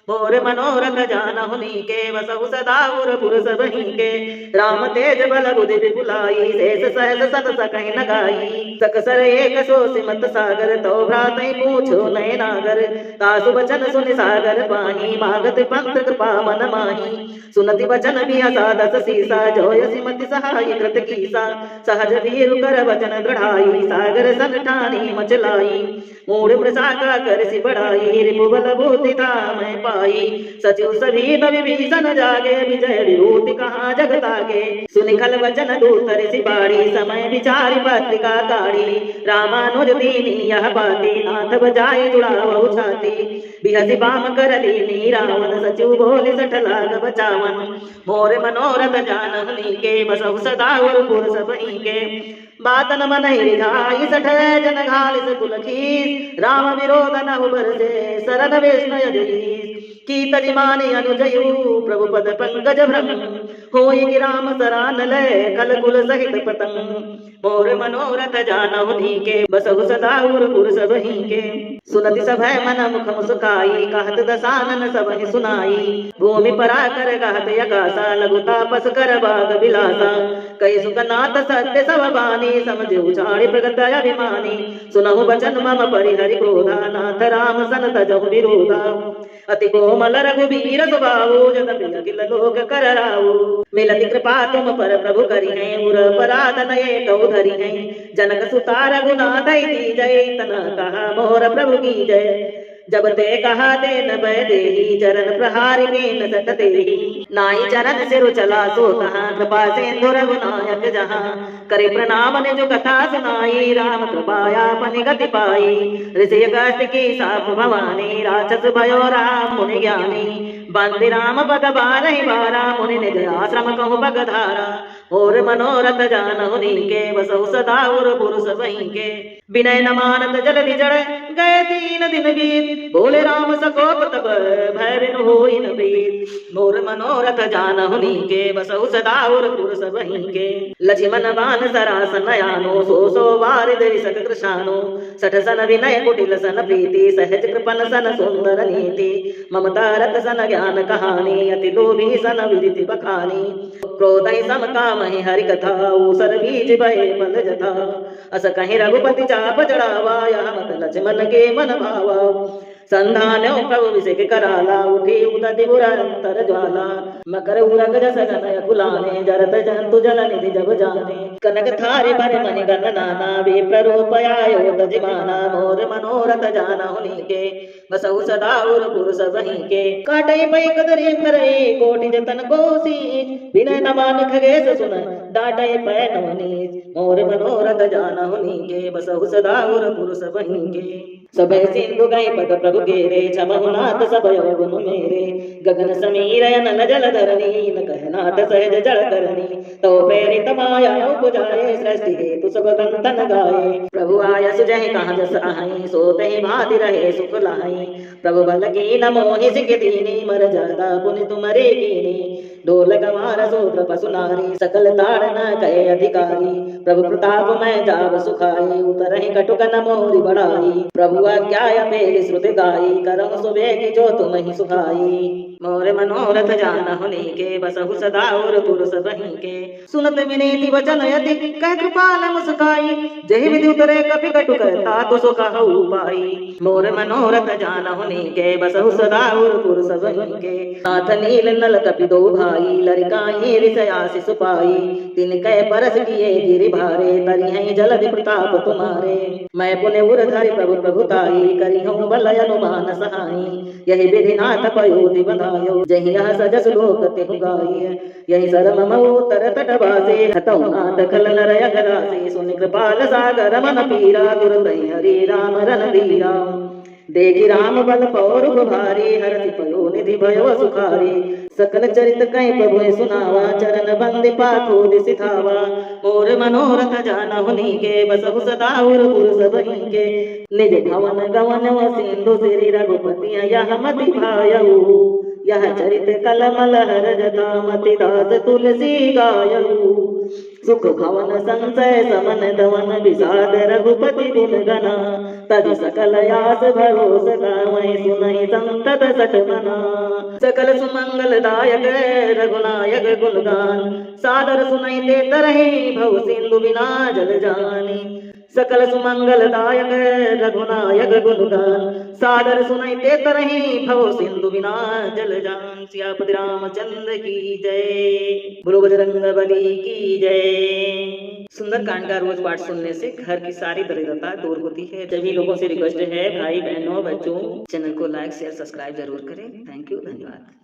मोर मनोरथ जानहु नीके बसहु सदा उर पुर सबहि के राम तेज बल बुद्धि विपुलाई शेष सहस सत सकहि न गाई सकसर एक सो सिमत सागर तो भ्रातहि पूछो नय नागर तासु वचन सुनि सागर पाही मागत पंथ कृपा मन माही सुनति वचन बिहसा दस सीसा जोय सिमति सहाय कृत कीसा सहज वीर कर वचन दृढ़ाई सागर सन ठानी मचलाई मूढ़ मृषा का कर सि बढ़ाई रिपु बल बुद्धि था मैं पाई। सचिव सभी नवि भीषण जागे, विजय विभूति कहाँ जगत आगे। सुनि खल वचन दूतर सिपाड़ी, समय विचारि पत्रिका काढ़ी। रामानुज दीनी यह बाती, नाथ बजाय जुड़ावहु छाती। बिहसि बाम कर लीनी रावण, सचिव बोले सठ लाग बचावन। मोर मनोरथ जानहु नीके, बसहु सदा उरपुर सबहि के। बातन मनहि रिझाई, सठ जन घालिस कुलखीस। राम विरोध नहु बरसे, सरन विष्णु यदीस। की तज मानि अनुजयु, प्रभु पद पंकज भ्रम। होई कि राम सरान लय, कल कुल सहित पतंग। मोर मनोरथ जानहु नीके, बसहु सदा उरपुर सबहि के। सुनति सभय मन मुख मुस्काई, कहत दसानन सबहि सुनाई। भूमि पराकर कहत यकासा, लघु तापस कर बाग बिलासा। कहि सुखनाथ सत्य सब बानी, समझ उचारि प्रगट अभिमानी। सुनहु बचन मम परिहरि क्रोधा, नाथ राम सन तजहु विरोधा। अति कोमल रघुबीर स्वभाव, जगत अखिल लोक कर राऊ। मिलति कृपा तुम पर प्रभु करिहै, उर अपराध नये कौ धरिहै। जनक सुता रघुनाथ दीजै, तना कहा मोर प्रभु की जय। जब ते कहा ते न भय देहि, चरण प्रहारि कीन सट तेहि। नाई चरण सिरु चला सो कहा, कृपा सिंधु रघुनायक जहाँ। करे प्रणाम निज कथा सुनाई, राम कृपाया पनि गति पाई। ऋषि अगस्त्य की साप भवानी, राक्षस भयो राम मुनि ज्ञानी। बंदि राम पद बारहि बारा, मुनि निज आश्रम कहु बगधारा। और मनोरथ जानहु नीके, बसहु सदा उरपुर सबहि के। विनय न मानत जलधि जड़, गए 3 दिन बीत। बोले राम सकोप तब, भय बिनु होई न प्रीत। मोर मनोरथ जानहु नीके, बसहु सदा उरपुर सबहि के। लक्ष्मण बान सरासन आनो, सो वारिद विसक कृशानो। सठ सन विनय कुटिल सन प्रीति, सहज कृपन सन सुंदर नीति। ममता रत सन ज्ञान कहानी, अति लोभी सन विदिति बखानी। क्रोधहि सम कामहि हरि कथा, ऊसर बीज भय बल जथा। अस कहि रघुपति चाप चढ़ावा, यह मत लक्ष्मण के मन भावा। संधान्यो प्रभु विषेक कराला, उठी उदति बुरंतर ज्वाला। मकर उरग जस नय कुलाने, जरत जंतु जल निधि जब जाने। कनक थारी पर मणि गण नाना, विप्र रूप आयो तजिमाना। मोर मनोरथ जानहु नीके, बसहु सदा उरपुर सबहि के। काटइ पै कदरि करइ, कोटि जतन कोसी। विनय न मान खगेश सुन, डांटइ पै नवनीत। मोर मनोरथ जानहु नीके, बसहु सदा उरपुर सबहि के। सभय सिंधु गए पद प्रभु गेरे, छमहु नाथ सभय गुण मेरे। गगन समीर अनल जल धरणी, न कहनाथ सहज जल करणी। तो प्रेरित माया उपजाए, सृष्टि हेतु सब कंतन गाए। प्रभु आय सुजहि कहाँ जस आहि, सो तहि भांति रहे सुख लाहि। प्रभु बल की न मोहि सिख दीनी, मर जादा पुनि तुमरे कीनी। ढोल गंवार सूत्र पशु नारी, सकल ताड़ न कहे अधिकारी। प्रभु प्रताप मैं जाव सुखाई, उतरहि कटुक न मोरि बढ़ाई। प्रभु आज्ञा मेरी श्रुति गाई, करहु सुबेगी जो तुम ही सुखाई। मोर मनोरथ जानहु नीके, बसहु सदा उरपुर सबहि के। सुनत विनीति वचन यति, कह कृपाल मुस्काई। जहि विधि उतरे कपि कटुक, तातु सो कहु पाई। मोर मनोरथ जानहु नीके, बसहु सदा उरपुर सबहि के। नाथ नील नल कपि दो भाई, लरिकाई रिसयासि सुपाई। तिनकै परस किए गिरि भारे, तरिहै जलधि प्रताप तुम्हारे। मैं पुनि उर धरि प्रभु प्रभुताई, करिहउँ बल अनुमान सहाई। यही विधि नाथ पयोधि बधायो, जहि यह सजस लोक तिहु गाई। यही सर मम उत्तर तट वासे, हतउ नाथ खल नर अघरासे। सुनि कृपाल सागर मन पीरा, दुर्दहि हरि राम रणधीरा। देखि राम बल पौरुख भारी, हरषि पयो निधि भयो सुखारी। सकल चरित कहि प्रभु सुनावा, चरण बंदि पाथो सिथावा। मोर मनोरथ जानहु नीके, बसहु सदा उरपुर सबहि के। निज भवन गवन सिंधु सिरि, रघुपति यह मति भायऊ। यह चरित कलमल हर जथा, मति दास तुलसी गायऊ। सुख भवन संशय समन दवन, विषाद रघुपति गुण गना। तज सकल यास भरोस गावै, सुनहि संतत सठ मना। सकल सुमंगल दायक रघुनायक गुणगान, सादर सुनहि ते तरहि, भव सिंधु बिना जल जानी। सकल सुमंगलदायक रघुनायक गुणगान सादर सुनैते तरही भव सिंधु बिना जल जान। सियापति रामचंद्र की जय। बोलो बजरंग बली की जय। सुंदरकांड का रोज पाठ सुनने से घर की सारी दरिद्रता दूर होती है। सभी लोगों से रिक्वेस्ट है, भाई बहनों बच्चों, चैनल को लाइक शेयर सब्सक्राइब जरूर करें। थैंक यू, धन्यवाद।